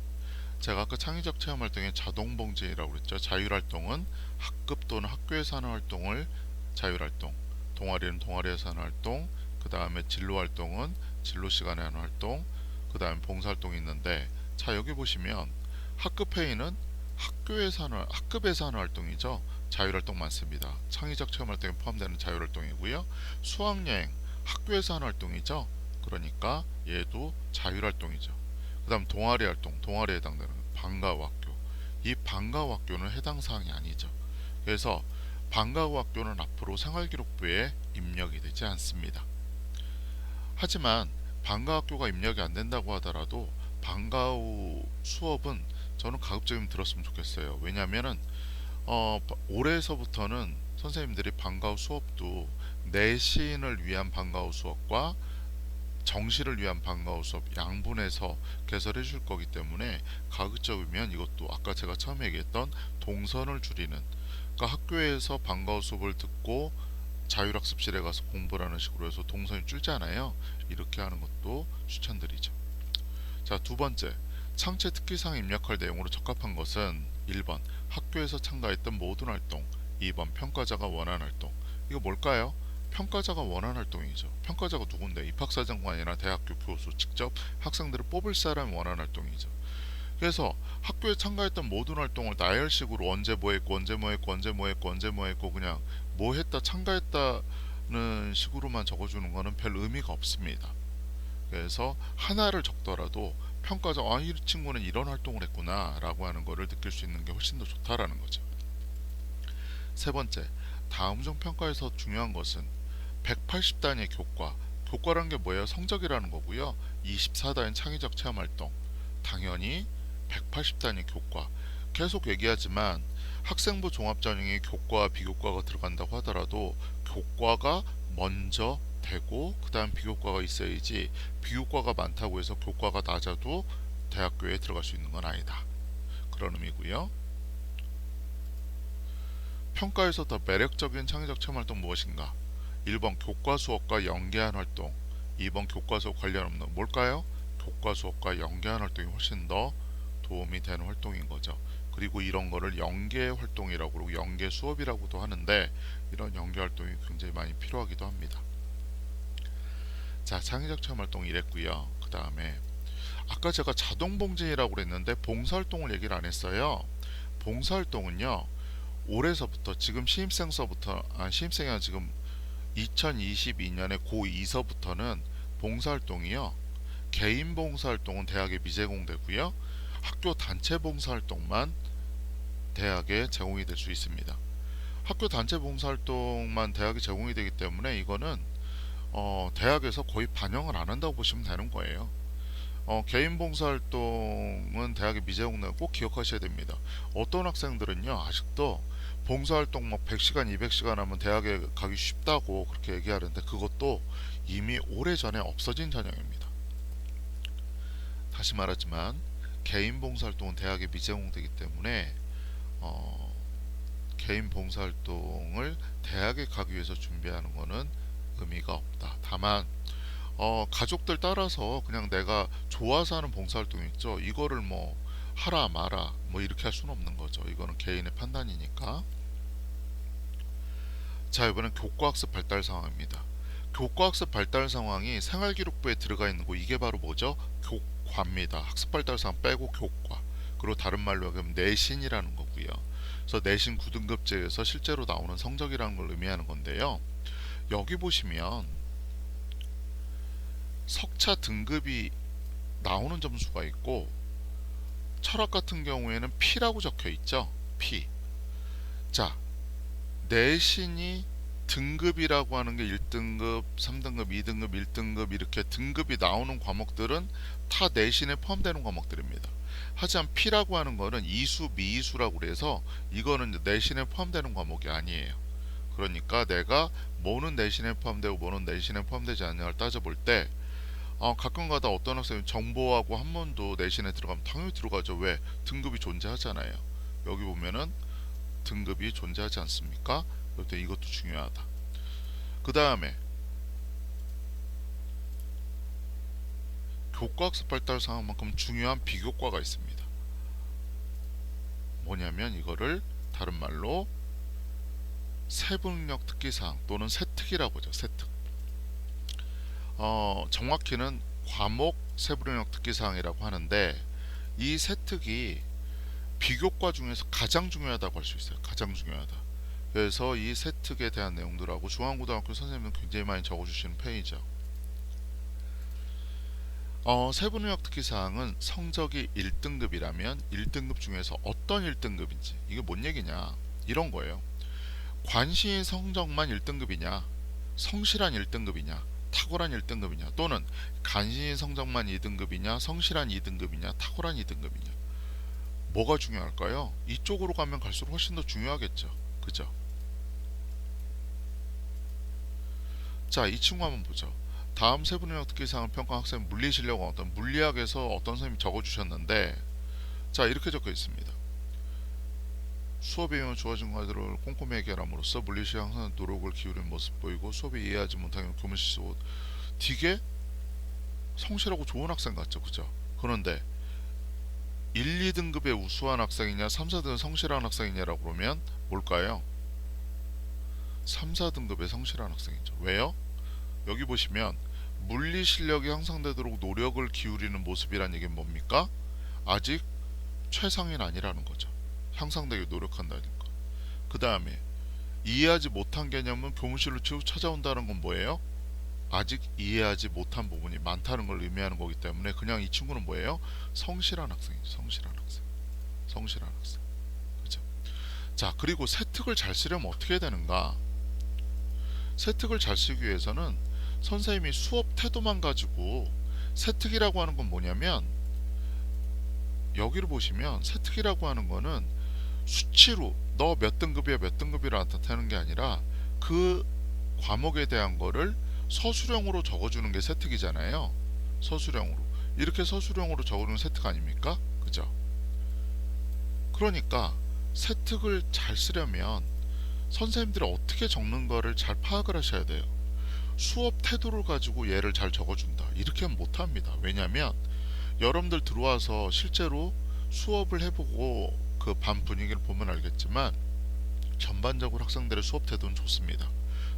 제가 아까 창의적 체험활동의 자동봉제라고 그랬죠. 자율활동은 학급 또는 학교에서 하는 활동을 자율활동, 동아리는 동아리에서 하는 활동, 그 다음에 진로활동은 진로시간에 하는 활동, 그 다음에 봉사활동이 있는데, 자 여기 보시면 학급회의는 학급에서 하는 활동이죠. 자율활동 많습니다. 창의적 체험활동에 포함되는 자율활동이고요. 수학여행 학교에서 하는 활동이죠. 그러니까 얘도 자율활동이죠. 그 다음 동아리 활동, 동아리에 해당되는 방과후학교, 이 방과후학교는 해당 사항이 아니죠. 그래서 방과후학교는 앞으로 생활기록부에 입력이 되지 않습니다. 하지만 방과학교가 입력이 안 된다고 하더라도 방과후 수업은 저는 가급적이면 들었으면 좋겠어요. 왜냐하면은 올해서부터는 선생님들이 방과후 수업도 내신을 위한 방과후 수업과 정시를 위한 방과후 수업 양분해서 개설해 줄 거기 때문에 가급적이면 이것도 아까 제가 처음에 얘기했던 동선을 줄이는, 그러니까 학교에서 방과후 수업을 듣고 자율학습실에 가서 공부를 하는 식으로 해서 동선이 줄잖아요. 이렇게 하는 것도 추천드리죠. 자, 두 번째, 창체 특기사항 입력할 내용으로 적합한 것은 1번 학교에서 참가했던 모든 활동, 2번 평가자가 원하는 활동. 이거 뭘까요? 평가자가 원하는 활동이죠. 평가자가 누군데? 입학사정관이나 대학교 교수, 직접 학생들을 뽑을 사람이 원하는 활동이죠. 그래서 학교에 참가했던 모든 활동을 나열식으로 언제 뭐 했고 언제 뭐 했고 언제 뭐 했고 언제 뭐 했고 그냥 뭐 했다 참가했다는 식으로만 적어주는 거는 별 의미가 없습니다. 그래서 하나를 적더라도 평가자, 이 친구는 이런 활동을 했구나 라고 하는 거를 느낄 수 있는 게 훨씬 더 좋다라는 거죠. 세 번째, 다음 중 평가에서 중요한 것은 180단위의 교과라는 게 뭐예요? 성적이라는 거고요. 24단위 창의적 체험활동, 당연히 180단위 교과. 계속 얘기하지만 학생부 종합전형에 교과와 비교과가 들어간다고 하더라도 교과가 먼저 되고 그 다음 비교과가 있어야지, 비교과가 많다고 해서 교과가 낮아도 대학교에 들어갈 수 있는 건 아니다. 그런 의미고요. 평가에서 더 매력적인 창의적 체험활동 무엇인가? 1번 교과 수업과 연계한 활동, 2번 교과 수업 관련 없는, 뭘까요? 교과 수업과 연계한 활동이 훨씬 더 도움이 되는 활동인 거죠. 그리고 이런 거를 연계 활동이라고 그러고 연계 수업이라고도 하는데, 이런 연계 활동이 굉장히 많이 필요하기도 합니다. 자, 창의적 체험 활동 이랬고요. 그 다음에 아까 제가 자동봉진이라고 그랬는데 봉사활동을 얘기를 안 했어요. 봉사활동은요, 올해서부터 지금 신입생서부터, 신입생이 아니라 지금 2022년에 고2서부터는 봉사활동이요, 개인 봉사활동은 대학에 미제공되고요, 학교 단체 봉사활동만 대학에 제공이 될 수 있습니다. 학교 단체 봉사활동만 대학에 제공이 되기 때문에 이거는 대학에서 거의 반영을 안 한다고 보시면 되는 거예요. 개인 봉사활동은 대학에 미제공되고 꼭 기억하셔야 됩니다. 어떤 학생들은요, 아직도 봉사활동 막 100시간 200시간 하면 대학에 가기 쉽다고 그렇게 얘기하는데 그것도 이미 오래전에 없어진 전형입니다. 다시 말하지만 개인 봉사활동은 대학에 미제공되기 때문에 개인 봉사활동을 대학에 가기 위해서 준비하는 것은 의미가 없다. 다만 가족들 따라서 그냥 내가 좋아서 하는 봉사활동 있죠. 이거를 뭐 하라 마라 뭐 이렇게 할 수는 없는 거죠. 이거는 개인의 판단이니까. 자, 이번엔 교과학습 발달 상황입니다. 교과학습 발달 상황이 생활기록부에 들어가 있는 거 이게 바로 뭐죠? 교과입니다. 학습 발달 상황 빼고 교과. 그리고 다른 말로 하면 내신이라는 거고요. 그래서 내신 9등급제에서 실제로 나오는 성적이라는 걸 의미하는 건데요. 여기 보시면 석차 등급이 나오는 점수가 있고 철학 같은 경우에는 P라고 적혀 있죠. P. 자, 내신이 등급이라고 하는 게 1등급, 3등급, 2등급, 1등급 이렇게 등급이 나오는 과목들은 다 내신에 포함되는 과목들입니다. 하지만 P라고 하는 거는 이수, 미이수라고 그래서 이거는 내신에 포함되는 과목이 아니에요. 그러니까 내가 뭐는 내신에 포함되고 뭐는 내신에 포함되지 않냐를 따져볼 때 가끔가다 어떤 학생이 정보하고 한문도 내신에 들어가면 당연히 들어가죠. 왜? 등급이 존재하잖아요. 여기 보면은 등급이 존재하지 않습니까? 그럴 이것도 중요하다. 그 다음에 교과학습 발달 상황만큼 중요한 비교과가 있습니다. 뭐냐면 이거를 다른 말로 세부능력 특기사항 또는 세특이라고 하죠. 세특. 정확히는 과목 세부능력 특기사항이라고 하는데 이 세특이 비교과 중에서 가장 중요하다고 할 수 있어요. 가장 중요하다. 그래서 이 세특에 대한 내용들하고 중앙고등학교 선생님은 굉장히 많이 적어주시는 페이지죠. 세부능력 특기사항은 성적이 1등급이라면 1등급 중에서 어떤 1등급인지 이게 뭔 얘기냐 이런 거예요. 관심 성적만 1등급이냐 성실한 1등급이냐 탁월한 1등급이냐 또는 간신히 성적만 2등급이냐 성실한 2등급이냐 탁월한 2등급이냐 뭐가 중요할까요? 이쪽으로 가면 갈수록 훨씬 더 중요하겠죠. 그죠? 자, 이 친구 한번 보죠. 다음 세부능력 특기사항을 평가한 학생 물리 실력은 어떤 물리학에서 어떤 선생님이 적어주셨는데 자 이렇게 적혀 있습니다. 수업에 의한 주어진 과제를 꼼꼼히 해결함으로써 물리 실력 향상 노력을 기울이는 모습 보이고 수업에 이해하지 못하면 교무실 쓰고 되게 성실하고 좋은 학생 같죠. 그죠? 그런데 1, 2등급의 우수한 학생이냐 3, 4등급 성실한 학생이냐라고 그러면 뭘까요? 3, 4등급의 성실한 학생이죠. 왜요? 여기 보시면 물리 실력이 향상되도록 노력을 기울이는 모습이란 얘기는 뭡니까? 아직 최상위는 아니라는 거죠. 향상되게 노력한다니까. 그 다음에 이해하지 못한 개념은 교무실로 찾아온다는 건 뭐예요? 아직 이해하지 못한 부분이 많다는 걸 의미하는 거기 때문에 그냥 이 친구는 뭐예요? 성실한 학생이죠. 성실한 학생. 성실한 학생. 그죠? 자, 그리고 세특을 잘 쓰려면 어떻게 해야 되는가? 세특을 잘 쓰기 위해서는 선생님이 수업 태도만 가지고 세특이라고 하는 건 뭐냐면 여기를 보시면 세특이라고 하는 거는 수치로 너 몇 등급이야 몇 등급이라 나타내는 게 아니라 그 과목에 대한 거를 서술형으로 적어주는 게 세특이잖아요. 서술형으로 이렇게 서술형으로 적어주는 세특 아닙니까? 그죠? 그러니까 세특을 잘 쓰려면 선생님들이 어떻게 적는 거를 잘 파악을 하셔야 돼요. 수업 태도를 가지고 얘를 잘 적어준다 이렇게 하면 못합니다. 왜냐하면 여러분들 들어와서 실제로 수업을 해보고 그 반 분위기를 보면 알겠지만 전반적으로 학생들의 수업 태도는 좋습니다.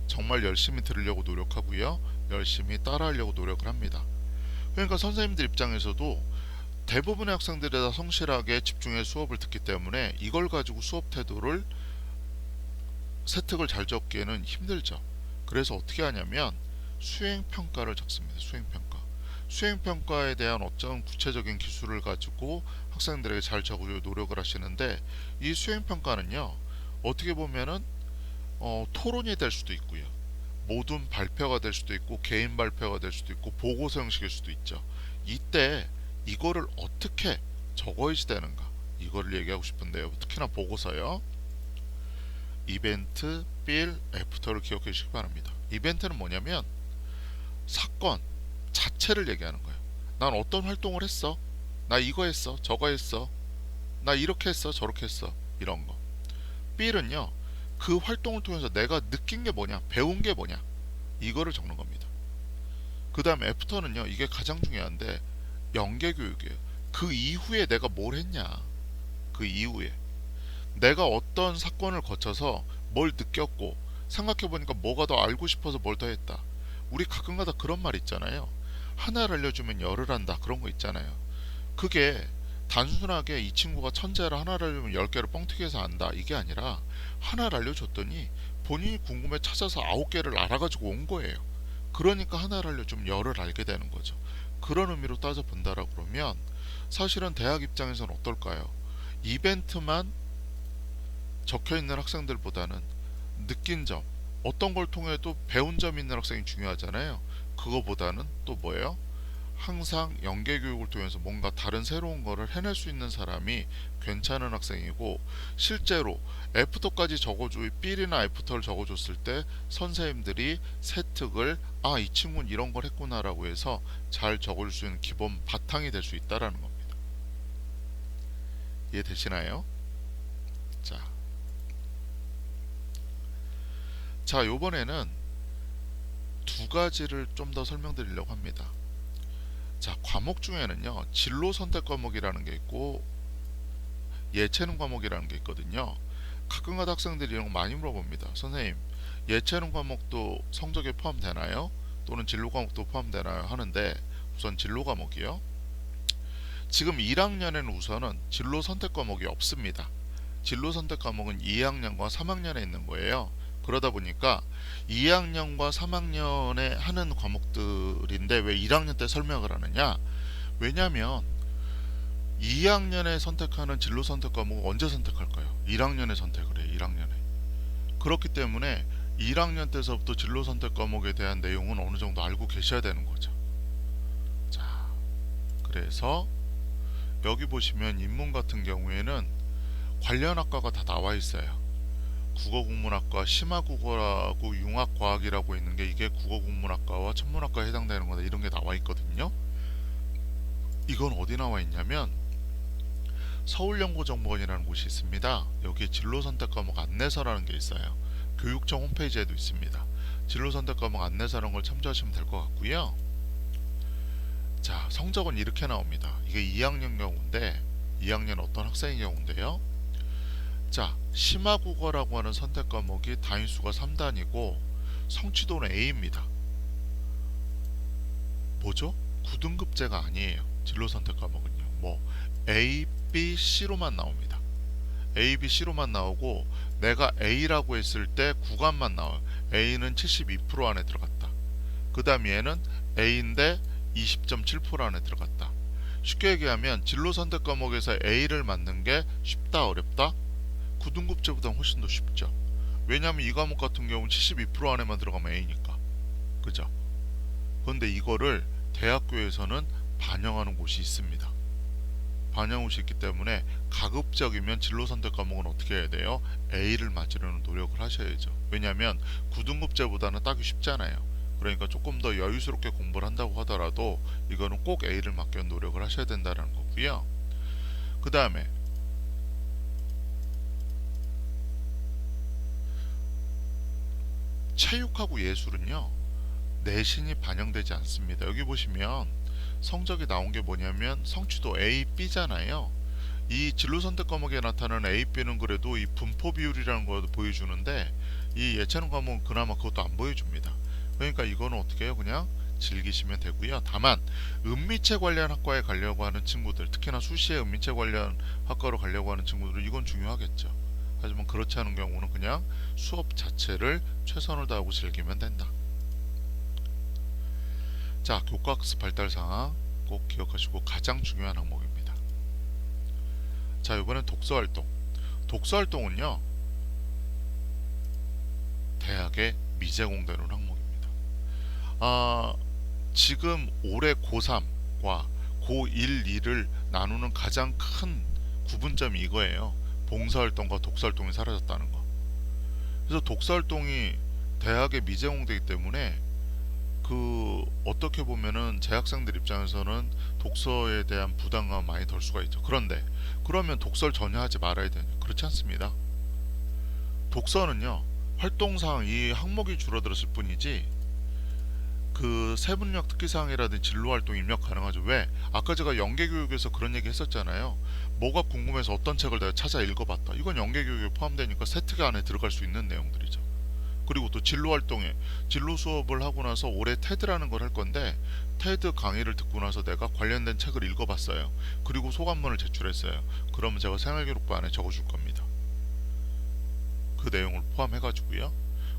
정말 열심히 들으려고 노력하고요. 열심히 따라하려고 노력을 합니다. 그러니까 선생님들 입장에서도 대부분의 학생들이 다 성실하게 집중해 수업을 듣기 때문에 이걸 가지고 수업 태도를 세특을 잘 적기에는 힘들죠. 그래서 어떻게 하냐면 수행평가를 적습니다. 수행평가. 수행평가에 대한 어떤 구체적인 기술을 가지고 학생들에게 잘 적으려고 노력을 하시는데 이 수행평가는요 어떻게 보면은 토론이 될 수도 있고요 모든 발표가 될 수도 있고 개인 발표가 될 수도 있고 보고서 형식일 수도 있죠. 이때 이거를 어떻게 적어야지 되는가 이거를 얘기하고 싶은데요. 특히나 보고서요. 이벤트, 빌, 애프터를 기억해 주시기 바랍니다. 이벤트는 뭐냐면 사건 자체를 얘기하는 거예요. 난 어떤 활동을 했어. 나 이거 했어. 저거 했어. 나 이렇게 했어. 저렇게 했어. 이런 거. 빌은요. 그 활동을 통해서 내가 느낀 게 뭐냐. 배운 게 뭐냐. 이거를 적는 겁니다. 그 다음에 애프터는요. 이게 가장 중요한데 연계 교육이에요. 그 이후에 내가 뭘 했냐. 그 이후에 내가 어떤 사건을 거쳐서 뭘 느꼈고 생각해보니까 뭐가 더 알고 싶어서 뭘 더 했다. 우리 가끔가다 그런 말 있잖아요. 하나를 알려주면 열을 한다. 그런 거 있잖아요. 그게 단순하게 이 친구가 천재라 하나를 알려주면 10개를 뻥튀기해서 안다. 이게 아니라 하나를 알려줬더니 본인이 궁금해 찾아서 9개를 알아가지고 온 거예요. 그러니까 하나를 알려주면 열을 알게 되는 거죠. 그런 의미로 따져본다라 그러면 사실은 대학 입장에서는 어떨까요? 이벤트만 적혀있는 학생들보다는 느낀 점, 어떤 걸 통해도 배운 점이 있는 학생이 중요하잖아요. 그거보다는 또 뭐예요? 항상 연계교육을 통해서 뭔가 다른 새로운 거를 해낼 수 있는 사람이 괜찮은 학생이고, 실제로 애프터까지 적어줘, B나 애프터를 적어줬을 때 선생님들이 세특을 이 친구는 이런 걸 했구나 라고 해서 잘 적을 수 있는 기본 바탕이 될 수 있다라는 겁니다. 이해되시나요? 자, 요번에는 두 가지를 좀 더 설명드리려고 합니다. 자, 과목 중에는요, 진로 선택 과목이라는 게 있고 예체능 과목이라는 게 있거든요. 가끔가다 학생들이 이런 거 많이 물어봅니다. 선생님, 예체능 과목도 성적에 포함되나요? 또는 진로 과목도 포함되나요? 하는데, 우선 진로 과목이요. 지금 1학년에는 우선은 진로 선택 과목이 없습니다. 진로 선택 과목은 2학년과 3학년에 있는 거예요. 그러다 보니까 2학년과 3학년에 하는 과목들인데 왜 1학년 때 설명을 하느냐? 왜냐면 2학년에 선택하는 진로 선택 과목을 언제 선택할까요? 1학년에 선택을 해요. 1학년에. 그렇기 때문에 1학년 때서부터 진로 선택 과목에 대한 내용은 어느 정도 알고 계셔야 되는 거죠. 자, 그래서 여기 보시면 인문 같은 경우에는 관련 학과가 다 나와 있어요. 국어국문학과, 심화국어라고 융합과학이라고 있는 게 이게 국어국문학과와 천문학과에 해당되는 거다. 이런 게 나와 있거든요. 이건 어디 나와 있냐면 서울연구정보원이라는 곳이 있습니다. 여기에 진로선택 과목 안내서라는 게 있어요. 교육청 홈페이지에도 있습니다. 진로선택 과목 안내서라는 걸 참조하시면 될 것 같고요. 자, 성적은 이렇게 나옵니다. 이게 2학년 경우인데 2학년 어떤 학생의 경우인데요. 자, 심화국어라고 하는 선택 과목이 단위수가 3단이고 성취도는 A입니다. 뭐죠? 9등급제가 아니에요. 진로 선택 과목은요. 뭐 A, B, C로만 나옵니다. A, B, C로만 나오고 내가 A라고 했을 때 구간만 나와요. A는 72% 안에 들어갔다. 그 다음 얘는 A인데 20.7% 안에 들어갔다. 쉽게 얘기하면 진로 선택 과목에서 A를 맞는 게 쉽다 어렵다? 9등급제보다 훨씬 더 쉽죠. 왜냐하면 이 과목 같은 경우는 72% 안에만 들어가면 A니까. 그죠? 그런데 이거를 대학교에서는 반영하는 곳이 있습니다. 반영할 곳이 있기 때문에 가급적이면 진로 선택 과목은 어떻게 해야 돼요? A를 맞으려는 노력을 하셔야죠. 왜냐하면 9등급제보다는 따기 쉽잖아요. 그러니까 조금 더 여유스럽게 공부를 한다고 하더라도 이거는 꼭 A를 맞기 위한 노력을 하셔야 된다는 거고요. 그 다음에 체육하고 예술은요, 내신이 반영되지 않습니다. 여기 보시면 성적이 나온 게 뭐냐면 성취도 A, B잖아요. 이 진로 선택 과목에 나타나는 A, B는 그래도 이 분포 비율이라는 걸 보여주는데 이 예체능 과목은 그나마 그것도 안 보여줍니다. 그러니까 이거는 어떻게 해요? 그냥 즐기시면 되고요. 다만 은미체 관련 학과에 가려고 하는 친구들, 특히나 수시에 은미체 관련 학과로 가려고 하는 친구들은 이건 중요하겠죠. 하지만 그렇지 않은 경우는 그냥 수업 자체를 최선을 다하고 즐기면 된다. 자, 교과학습 발달 사항 꼭 기억하시고 가장 중요한 항목입니다. 자, 이번엔 독서활동. 독서활동은요, 대학에 미제공되는 항목입니다. 지금 올해 고3과 고1, 2를 나누는 가장 큰 구분점이 이거예요. 봉사활동과 독서활동이 사라졌다는 거. 그래서 독서활동이 대학에 미제공되기 때문에 어떻게 보면은 재학생들 입장에서는 독서에 대한 부담감 많이 덜 수가 있죠. 그런데 그러면 독서를 전혀 하지 말아야 되냐? 그렇지 않습니다. 독서는요, 활동상 이 항목이 줄어들었을 뿐이지 세분력 특기사항이라든지 진로활동 입력 가능하죠. 왜? 아까 제가 연계교육에서 그런 얘기 했었잖아요. 뭐가 궁금해서 어떤 책을 내가 찾아 읽어봤다. 이건 연계교육에 포함되니까 세특 안에 들어갈 수 있는 내용들이죠. 그리고 또 진로활동에 진로 수업을 하고 나서 올해 테드라는 걸 할 건데, 테드 강의를 듣고 나서 내가 관련된 책을 읽어봤어요. 그리고 소감문을 제출했어요. 그러면 제가 생활기록부 안에 적어줄 겁니다. 그 내용을 포함해가지고요.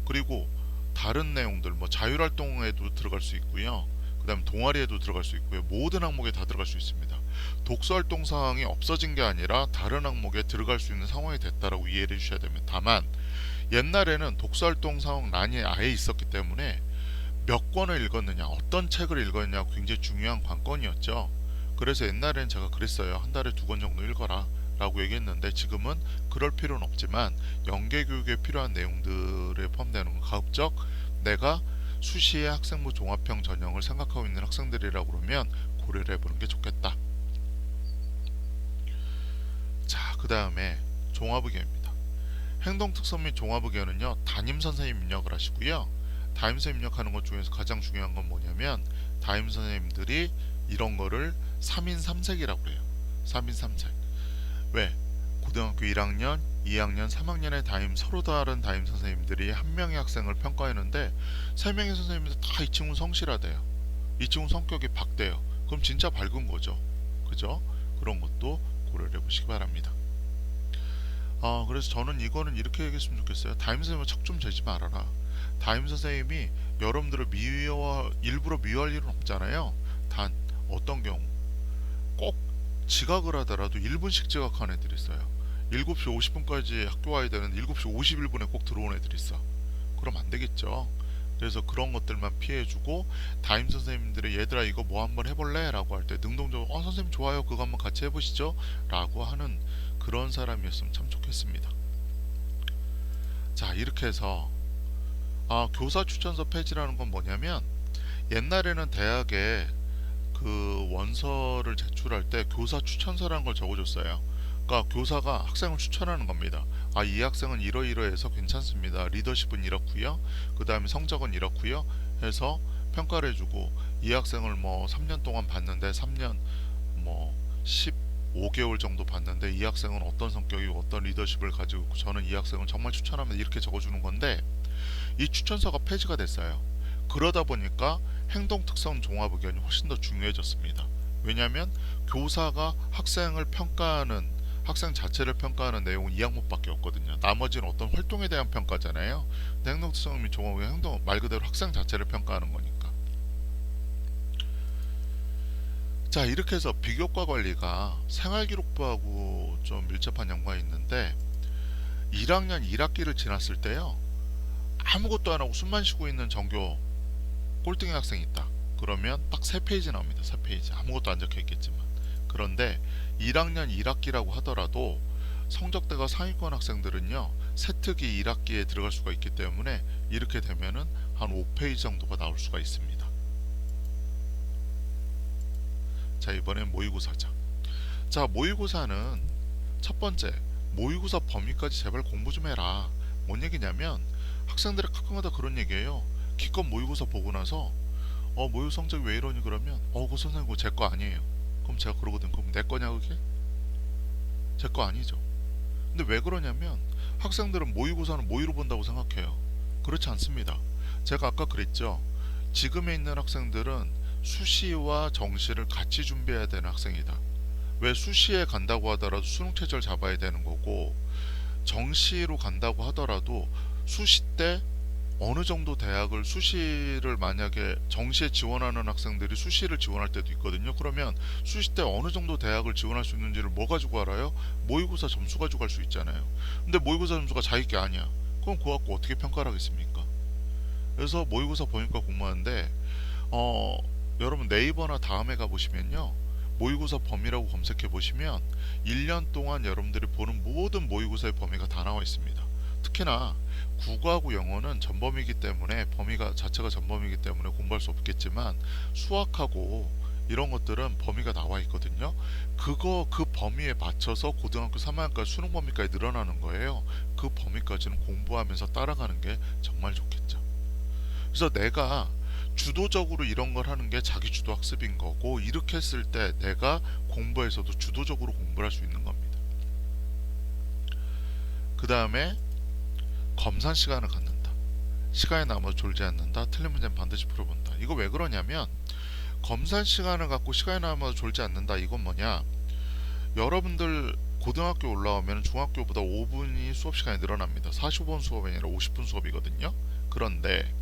그리고 다른 내용들, 뭐 자율활동에도 들어갈 수 있고요. 그 다음 동아리에도 들어갈 수 있고요. 모든 항목에 다 들어갈 수 있습니다. 독서활동 사항이 없어진 게 아니라 다른 항목에 들어갈 수 있는 상황이 됐다라고 이해를 해주셔야 됩니다. 다만 옛날에는 독서활동 사항란이 아예 있었기 때문에 몇 권을 읽었느냐, 어떤 책을 읽었느냐 굉장히 중요한 관건이었죠. 그래서 옛날에는 제가 그랬어요. 한 달에 2권 정도 읽어라 라고 얘기했는데, 지금은 그럴 필요는 없지만 연계교육에 필요한 내용들에 포함되는 건 가급적 내가 수시의 학생부 종합형 전형을 생각하고 있는 학생들이라고 그러면 고려를 해보는 게 좋겠다. 자, 그 다음에 종합의견입니다. 행동특성 및 종합의견은요, 담임선생님 입력을 하시고요. 담임선생님 입력하는 것 중에서 가장 중요한 건 뭐냐면, 담임선생님들이 이런 거를 3인 3색이라고 해요. 3인 3색. 왜? 고등학교 1학년, 2학년, 3학년의 서로 다른 담임 선생님들이 한 명의 학생을 평가하는데 3명의 선생님들 다 이 친구 성실하대요. 이 친구 성격이 밝대요. 그럼 진짜 밝은 거죠. 그죠? 그런 것도 고려를 해보시기 바랍니다. 그래서 저는 이거는 이렇게 얘기했으면 좋겠어요. 담임 선생님은 척 좀 재지 말아라. 담임 선생님이 여러분들을 일부러 미워할 일은 없잖아요. 단 어떤 경우 꼭 지각을 하더라도 1분씩 지각한 애들이 있어요. 7시 50분까지 학교 와야 되는데 7시 51분에 꼭 들어온 애들이 있어. 그럼 안 되겠죠. 그래서 그런 것들만 피해주고, 담임 선생님들이 얘들아 이거 뭐 한번 해볼래? 라고 할 때 능동적으로 선생님 좋아요, 그거 한번 같이 해보시죠 라고 하는 그런 사람이었으면 참 좋겠습니다. 자, 이렇게 해서 교사 추천서 폐지라는 건 뭐냐면, 옛날에는 대학에 원서를 제출할 때 교사 추천서라는 걸 적어줬어요. 그러니까 교사가 학생을 추천하는 겁니다. 이 학생은 이러이러해서 괜찮습니다. 리더십은 이렇고요. 그 다음에 성적은 이렇고요. 해서 평가를 해주고, 이 학생을 뭐 3년 동안 봤는데 3년 뭐 15개월 정도 봤는데 이 학생은 어떤 성격이고 어떤 리더십을 가지고 있고 저는 이 학생을 정말 추천합니다. 이렇게 적어주는 건데, 이 추천서가 폐지가 됐어요. 그러다 보니까 행동특성 종합의견이 훨씬 더 중요해졌습니다. 왜냐하면 교사가 학생 자체를 평가하는 내용은 이 항목밖에 없거든요. 나머지는 어떤 활동에 대한 평가잖아요. 근데 행동특성 및 종합의견, 행동 말 그대로 학생 자체를 평가하는 거니까. 자, 이렇게 해서 비교과 관리가 생활기록부하고 좀 밀접한 연관이 있는데, 1학년 1학기를 지났을 때요, 아무것도 안 하고 숨만 쉬고 있는 전교 꼴등의 학생이 있다. 그러면 딱 3페이지 나옵니다. 3페이지. 아무것도 안 적혀 있겠지만. 그런데 1학년 1학기라고 하더라도 성적대가 상위권 학생들은요, 세특이 1학기에 들어갈 수가 있기 때문에 이렇게 되면은 한 5페이지 정도가 나올 수가 있습니다. 자, 이번엔 모의고사죠. 자, 모의고사는 첫 번째, 모의고사 범위까지 제발 공부 좀 해라. 뭔 얘기냐면, 학생들이 가끔가다 그런 얘기예요. 기껏 모의고사 보고 나서 모의고사 성적이 왜 이러니 그러면 그 선생님 그거 제 거 아니에요. 그럼 제가 그러거든. 그럼 내 거냐 그게? 제 거 아니죠. 근데 왜 그러냐면, 학생들은 모의고사는 모의로 본다고 생각해요. 그렇지 않습니다. 제가 아까 그랬죠. 지금에 있는 학생들은 수시와 정시를 같이 준비해야 되는 학생이다. 왜? 수시에 간다고 하더라도 수능 체제를 잡아야 되는 거고, 정시로 간다고 하더라도 수시 때 어느 정도 대학을 수시를 만약에 정시에 지원하는 학생들이 수시를 지원할 때도 있거든요. 그러면 수시 때 어느 정도 대학을 지원할 수 있는지를 뭐 가지고 알아요? 모의고사 점수 가지고 알 수 있잖아요. 근데 모의고사 점수가 자기 게 아니야. 그럼 그거 갖고 어떻게 평가를 하겠습니까? 그래서 모의고사 보니까 공부하는데, 여러분 네이버나 다음에 가보시면요, 모의고사 범위라고 검색해 보시면 1년 동안 여러분들이 보는 모든 모의고사의 범위가 다 나와 있습니다. 특히나 국어하고 영어는 전범이기 때문에 범위가 자체가 전범이기 때문에 공부할 수 없겠지만 수학하고 이런 것들은 범위가 나와 있거든요. 그 범위에 맞춰서 고등학교 3학년까지 수능 범위까지 늘어나는 거예요. 그 범위까지는 공부하면서 따라가는 게 정말 좋겠죠. 그래서 내가 주도적으로 이런 걸 하는 게 자기 주도 학습인 거고, 이렇게 했을 때 내가 공부에서도 주도적으로 공부를 할 수 있는 겁니다. 그 다음에 검사 시간을 갖는다. 시간이 남아도 졸지 않는다. 틀린 문제는 반드시 풀어본다. 이거 왜 그러냐면, 검사 시간을 갖고 시간이 남아도 졸지 않는다. 이건 뭐냐? 여러분들 고등학교 올라오면 중학교보다 5분이 수업 시간이 늘어납니다. 45분 수업이 아니라 50분 수업이거든요. 그런데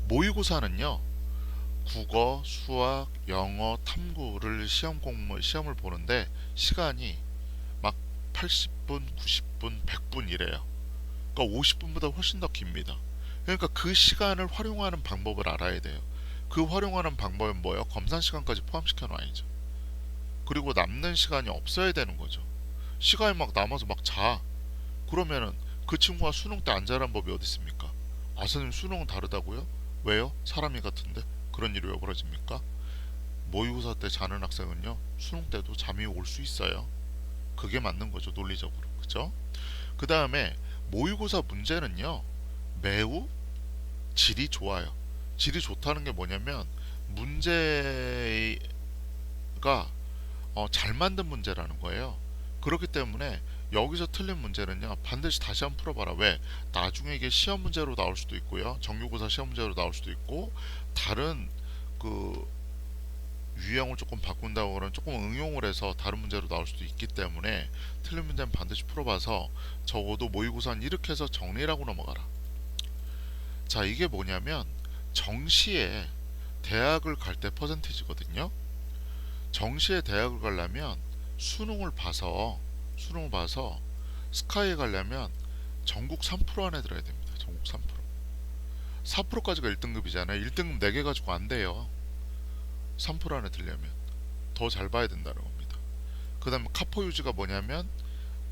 모의고사는요, 국어, 수학, 영어, 탐구를 시험을 보는데 시간이 막 80분, 90분, 100분 이래요. 그러니까 50분보다 훨씬 더 깁니다. 그러니까 그 시간을 활용하는 방법을 알아야 돼요. 그 활용하는 방법은 뭐예요? 검사 시간까지 포함시켜 놔야죠. 그리고 남는 시간이 없어야 되는 거죠. 시간이 막 남아서 막 자. 그러면은 그 친구가 수능 때 안 자란 법이 어디 있습니까? 아, 선생님 수능은 다르다고요? 왜요? 사람이 같은데 그런 일이 왜 벌어집니까? 모의고사 때 자는 학생은요, 수능 때도 잠이 올 수 있어요. 그게 맞는 거죠, 논리적으로. 그죠? 그 다음에 모의고사 문제는요, 매우 질이 좋아요. 질이 좋다는 게 뭐냐면, 문제가 잘 만든 문제라는 거예요. 그렇기 때문에 여기서 틀린 문제는요, 반드시 다시 한번 풀어봐라. 왜? 나중에 이게 시험 문제로 나올 수도 있고요, 정규고사 시험 문제로 나올 수도 있고, 다른 그 유형을 조금 바꾼다고 그러면 조금 응용을 해서 다른 문제로 나올 수도 있기 때문에 틀린 문제는 반드시 풀어봐서 적어도 모의고사는 이렇게 해서 정리를 하고 넘어가라. 자, 이게 뭐냐면 정시에 대학을 갈 때 퍼센티지거든요. 정시에 대학을 가려면 수능을 봐서 스카이에 가려면 전국 3% 안에 들어야 됩니다. 전국 3%. 4%까지가 1등급이잖아요. 1등급 4개 가지고 안 돼요. 3% 안에 들려면 더 잘 봐야 된다는 겁니다. 그 다음에 카포 유지가 뭐냐면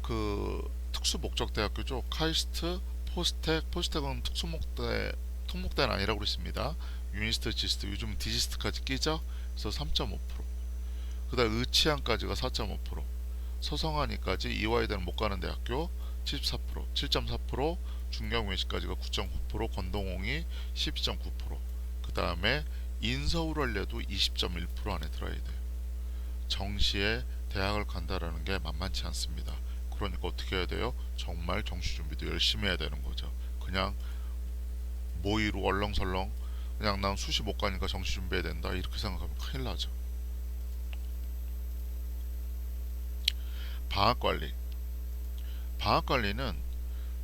그 특수목적대학교죠. 카이스트, 포스텍은 특목대는 아니라고 그랬습니다. 유니스트, 지스트, 요즘 디지스트까지 끼죠. 그래서 3.5%. 그 다음 의치항까지가 4.5%, 서성하니까지 이화여대는 못 가는 대학교 74%, 7.4%, 중경외시까지가 9.9%, 건동홍이 12.9%. 그 다음에 인서울 할래도 20.1% 안에 들어야 돼요. 정시에 대학을 간다라는 게 만만치 않습니다. 그러니까 어떻게 해야 돼요? 정말 정시 준비도 열심히 해야 되는 거죠. 그냥 모의로 얼렁설렁 그냥 난 수시 못 가니까 정시 준비해야 된다 이렇게 생각하면 큰일 나죠. 방학관리. 방학관리는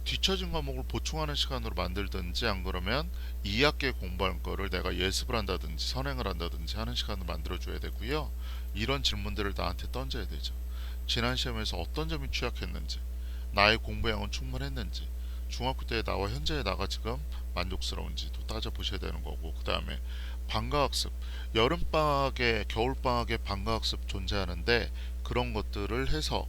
뒤처진 과목을 보충하는 시간으로 만들든지, 안 그러면 2학기에 공부할 거를 내가 예습을 한다든지 선행을 한다든지 하는 시간을 만들어줘야 되고요. 이런 질문들을 나한테 던져야 되죠. 지난 시험에서 어떤 점이 취약했는지, 나의 공부량은 충분했는지, 중학교 때 나와 현재의 나가 지금 만족스러운지도 따져보셔야 되는 거고, 그 다음에 방과학습. 여름방학에 겨울방학에 방과학습 존재하는데, 그런 것들을 해서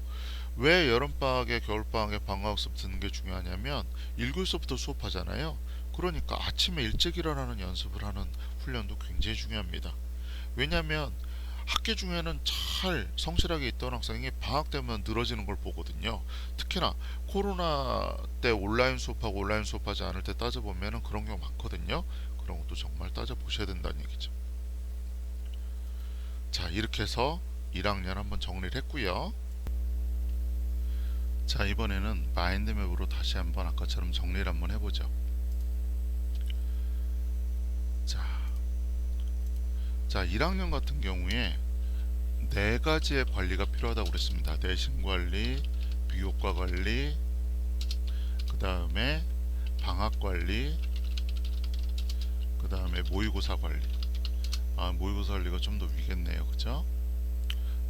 왜 여름방학에 겨울방학에 방과학습 듣는 게 중요하냐면 1교시부터 수업하잖아요. 그러니까 아침에 일찍 일어나는 연습을 하는 훈련도 굉장히 중요합니다. 왜냐하면 학기 중에는 잘 성실하게 있던 학생이 방학 되면 늘어지는 걸 보거든요. 특히나 코로나 때 온라인 수업하고 온라인 수업하지 않을 때 따져보면 그런 경우 많거든요. 그런 것도 정말 따져보셔야 된다는 얘기죠. 자, 이렇게 해서 1학년 한번 정리를 했고요. 자, 이번에는 마인드맵으로 다시 한번 아까처럼 정리를 한번 해보죠. 자, 1학년 같은 경우에 4가지의 관리가 필요하다고 그랬습니다. 내신 관리, 비교과 관리, 그 다음에 방학 관리, 그 다음에 모의고사 관리. 모의고사 관리가 좀 더 위겠네요. 그죠?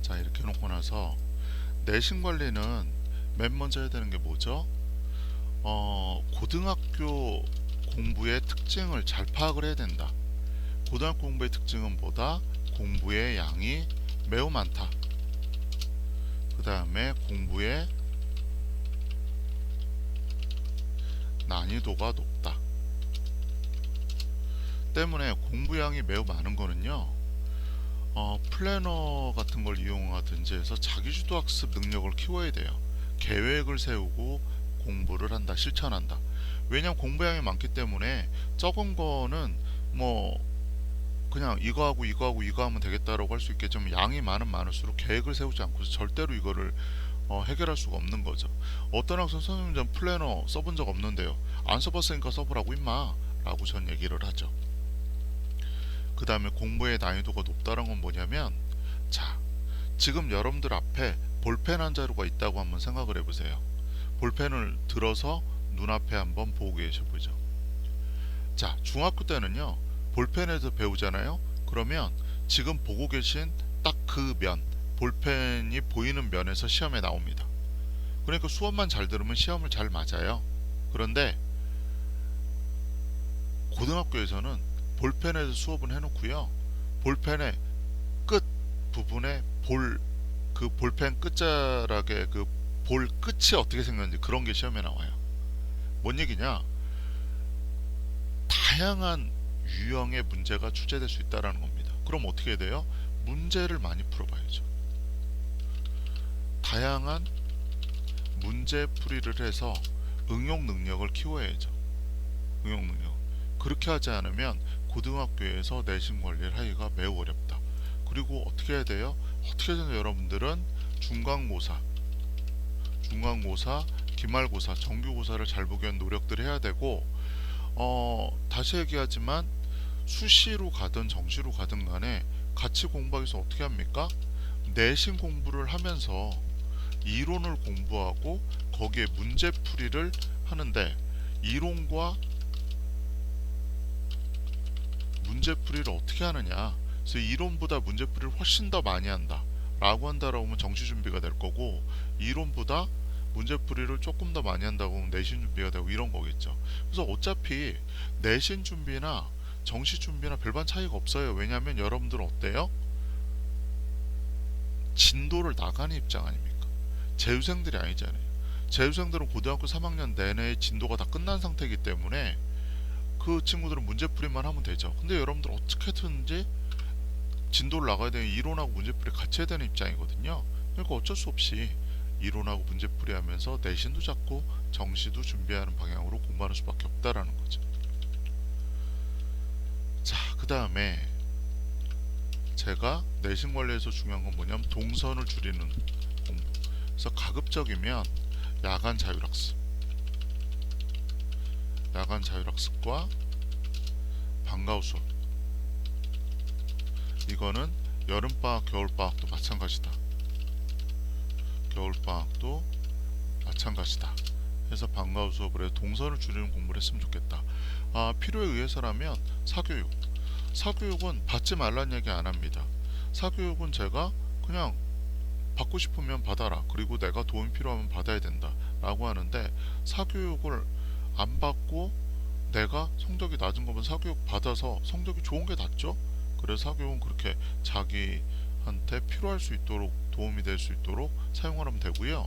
자, 이렇게 해놓고 나서 내신 관리는 맨 먼저 해야 되는 게 뭐죠? 고등학교 공부의 특징을 잘 파악을 해야 된다. 고등학교 공부의 특징은 뭐다? 공부의 양이 매우 많다. 그 다음에 공부의 난이도가 높다. 때문에 공부량이 매우 많은 거는요, 플래너 같은 걸 이용하든지 해서 자기주도 학습 능력을 키워야 돼요. 계획을 세우고 공부를 한다, 실천한다. 왜냐면 공부량이 많기 때문에 적은 거는 뭐 그냥 이거 하고 이거 하고 이거 하면 되겠다라고 할 수 있겠지만, 양이 많을수록 계획을 세우지 않고서 절대로 이거를 해결할 수가 없는 거죠. 어떤 학생 선생님 전 플래너 써본 적 없는데요. 안 써봤으니까 써보라고 임마 라고 전 얘기를 하죠. 그 다음에 공부의 난이도가 높다는 건 뭐냐면, 자, 지금 여러분들 앞에 볼펜 한 자루가 있다고 한번 생각을 해보세요. 볼펜을 들어서 눈앞에 한번 보고 계셔보죠. 자, 중학교 때는요, 볼펜에서 배우잖아요. 그러면 지금 보고 계신 딱 그 면, 볼펜이 보이는 면에서 시험에 나옵니다. 그러니까 수업만 잘 들으면 시험을 잘 맞아요. 그런데 고등학교에서는 볼펜에서 수업은 해놓고요, 볼펜의 끝 부분에 그 볼펜 끝자락에 그 볼 끝이 어떻게 생겼는지 그런 게 시험에 나와요. 뭔 얘기냐? 다양한 유형의 문제가 출제될 수 있다는 겁니다. 그럼 어떻게 해야 돼요? 문제를 많이 풀어봐야죠. 다양한 문제 풀이를 해서 응용 능력을 키워야죠. 응용 능력. 그렇게 하지 않으면 고등학교에서 내신 관리를 하기가 매우 어렵다. 그리고 어떻게 해야 돼요? 어떻게든 여러분들은 중간고사, 기말고사, 정규고사를 잘 보기 위한 노력들을 해야 되고, 다시 얘기하지만 수시로 가든 정시로 가든 간에 같이 공부하기 위해서 어떻게 합니까? 내신 공부를 하면서 이론을 공부하고 거기에 문제풀이를 하는데, 이론과 문제풀이를 어떻게 하느냐, 그래서 이론보다 문제풀이를 훨씬 더 많이 한다 라고 한다라고 하면 정시 준비가 될 거고, 이론보다 문제풀이를 조금 더 많이 한다고 하면 내신 준비가 되고, 이런 거겠죠. 그래서 어차피 내신 준비나 정시 준비나 별반 차이가 없어요. 왜냐하면 여러분들은 어때요? 진도를 나가는 입장 아닙니까? 재수생들이 아니잖아요. 재수생들은 고등학교 3학년 내내 진도가 다 끝난 상태이기 때문에 그 친구들은 문제풀이만 하면 되죠. 근데 여러분들 어떻게든지 진도를 나가야 되는, 이론하고 문제풀이 같이 해야 되는 입장이거든요. 그러니까 어쩔 수 없이 이론하고 문제풀이 하면서 내신도 잡고 정시도 준비하는 방향으로 공부하는 수밖에 없다라는 거죠. 자, 그 다음에 제가 내신 관리에서 중요한 건 뭐냐면 동선을 줄이는 공부. 그래서 가급적이면 야간 자율학습과 방과후 수업, 이거는 여름방학, 겨울방학도 마찬가지다. 겨울방학도 마찬가지다. 해서 방과후 수업을 해서 동선을 줄이는 공부를 했으면 좋겠다. 필요에 의해서라면 사교육은 받지 말라는 얘기 안 합니다. 사교육은 제가 그냥 받고 싶으면 받아라, 그리고 내가 도움이 필요하면 받아야 된다 라고 하는데, 사교육을 안 받고 내가 성적이 낮은 거면 사교육 받아서 성적이 좋은 게 낫죠. 그래서 사교육은 그렇게 자기한테 필요할 수 있도록, 도움이 될 수 있도록 사용을 하면 되고요.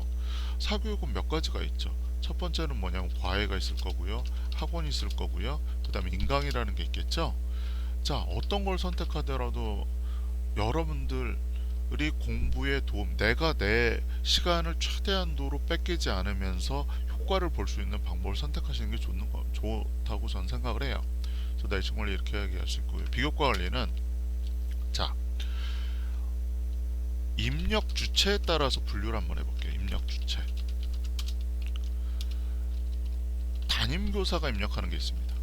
사교육은 몇 가지가 있죠. 첫 번째는 뭐냐면 과외가 있을 거고요, 학원이 있을 거고요, 그 다음에 인강이라는 게 있겠죠. 자, 어떤 걸 선택하더라도 여러분들이 공부에 도움, 내가 내 시간을 최대한도로 뺏기지 않으면서 효과를 볼 수 있는 방법을 선택하시는 게 좋다고 저는 생각을 해요. 그래서 내신 관리 이렇게 이야기할 수 있고요. 비교과 관리는, 자, 입력 주체에 따라서 분류를 한번 해볼게요. 입력 주체. 담임교사가 입력하는 게 있습니다.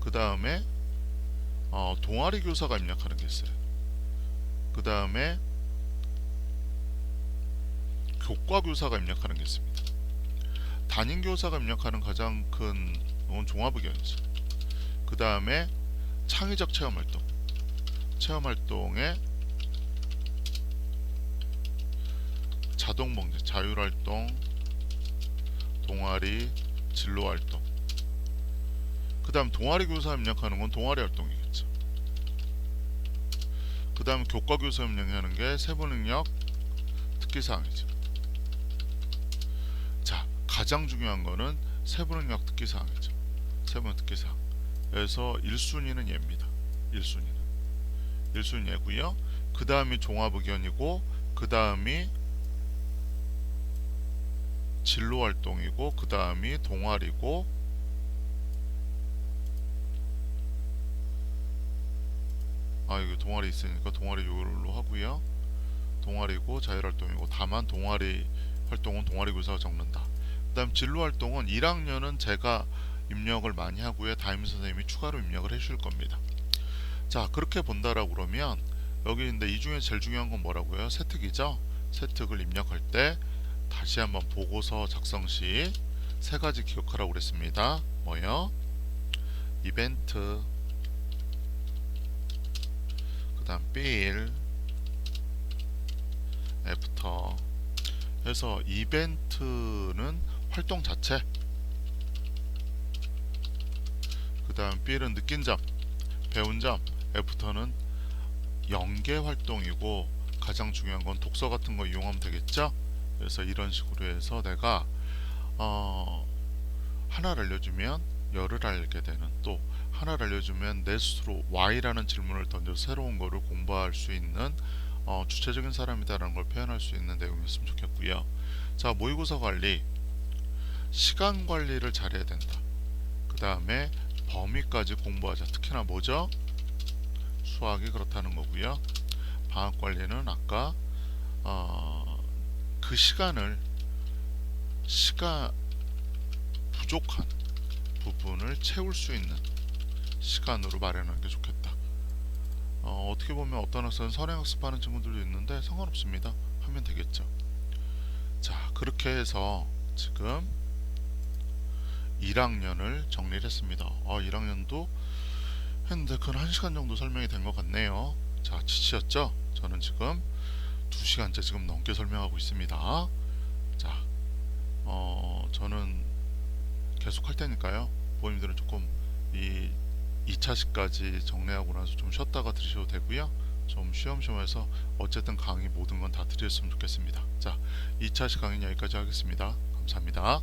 그 다음에 동아리 교사가 입력하는 게 있어요. 그 다음에 교과 교사가 입력하는 게 있습니다. 담임 교사가 입력하는 가장 큰 건 종합의견이죠. 그 다음에 창의적 체험활동에 자동봉제, 자율활동, 동아리, 진로활동. 그 다음 동아리 교사 입력하는 건 동아리 활동이겠죠. 그 다음 교과 교사 입력하는 게 세부능력 특기사항이죠. 자, 가장 중요한 거는 세부능력 특기사항이죠. 세부능력 특기사항. 그래서 1순위는 얘입니다. 1순위 얘고요. 그 다음이 종합의견이고, 그 다음이 진로활동이고, 그 다음이 동아리고, 이거 동아리 있으니까 동아리 요걸로 하고요. 동아리고 자율활동이고, 다만 동아리 활동은 동아리 교사가 적는다. 그 다음 진로활동은 1학년은 제가 입력을 많이 하고요. 담임 선생님이 추가로 입력을 해주실 겁니다. 자, 그렇게 본다라고 그러면 여기 있는데 이 중에 제일 중요한 건 뭐라고요? 세특이죠. 세특을 입력할 때 다시 한번 보고서 작성 시 세 가지 기억하라고 그랬습니다. 뭐요? 이벤트, 그 다음 빌, 애프터. 해서 이벤트는 활동 자체, 그 다음 빌은 느낀 점, 배운 점, 애프터는 연계 활동이고, 가장 중요한 건 독서 같은 거 이용하면 되겠죠. 그래서 이런 식으로 해서 내가 하나를 알려주면 열을 알게 되는, 또 하나를 알려주면 내 스스로 Y라는 질문을 던져서 새로운 거를 공부할 수 있는 주체적인 사람이다라는 걸 표현할 수 있는 내용이었으면 좋겠고요. 자, 모의고사 관리, 시간 관리를 잘해야 된다. 그 다음에 범위까지 공부하자. 특히나 뭐죠? 수학이 그렇다는 거고요. 방학 관리는 아까 그 시간 부족한 부분을 채울 수 있는 시간으로 마련하는 게 좋겠다. 어떻게 보면 어떤 학생은 선행학습하는 친구들도 있는데 상관없습니다. 하면 되겠죠. 자, 그렇게 해서 지금 1학년을 정리를 했습니다. 1학년도 했는데 그건 1시간 정도 설명이 된 것 같네요. 자, 지치셨죠? 저는 지금 2시간째 지금 넘게 설명하고 있습니다. 자, 저는 계속 할 테니까요. 부모님들은 조금 이 2차시까지 정리하고 나서 좀 쉬었다가 들으셔도 되고요. 좀 쉬엄쉬엄해서 어쨌든 강의 모든 건 다 드렸으면 좋겠습니다. 자, 2차시 강의 여기까지 하겠습니다. 감사합니다.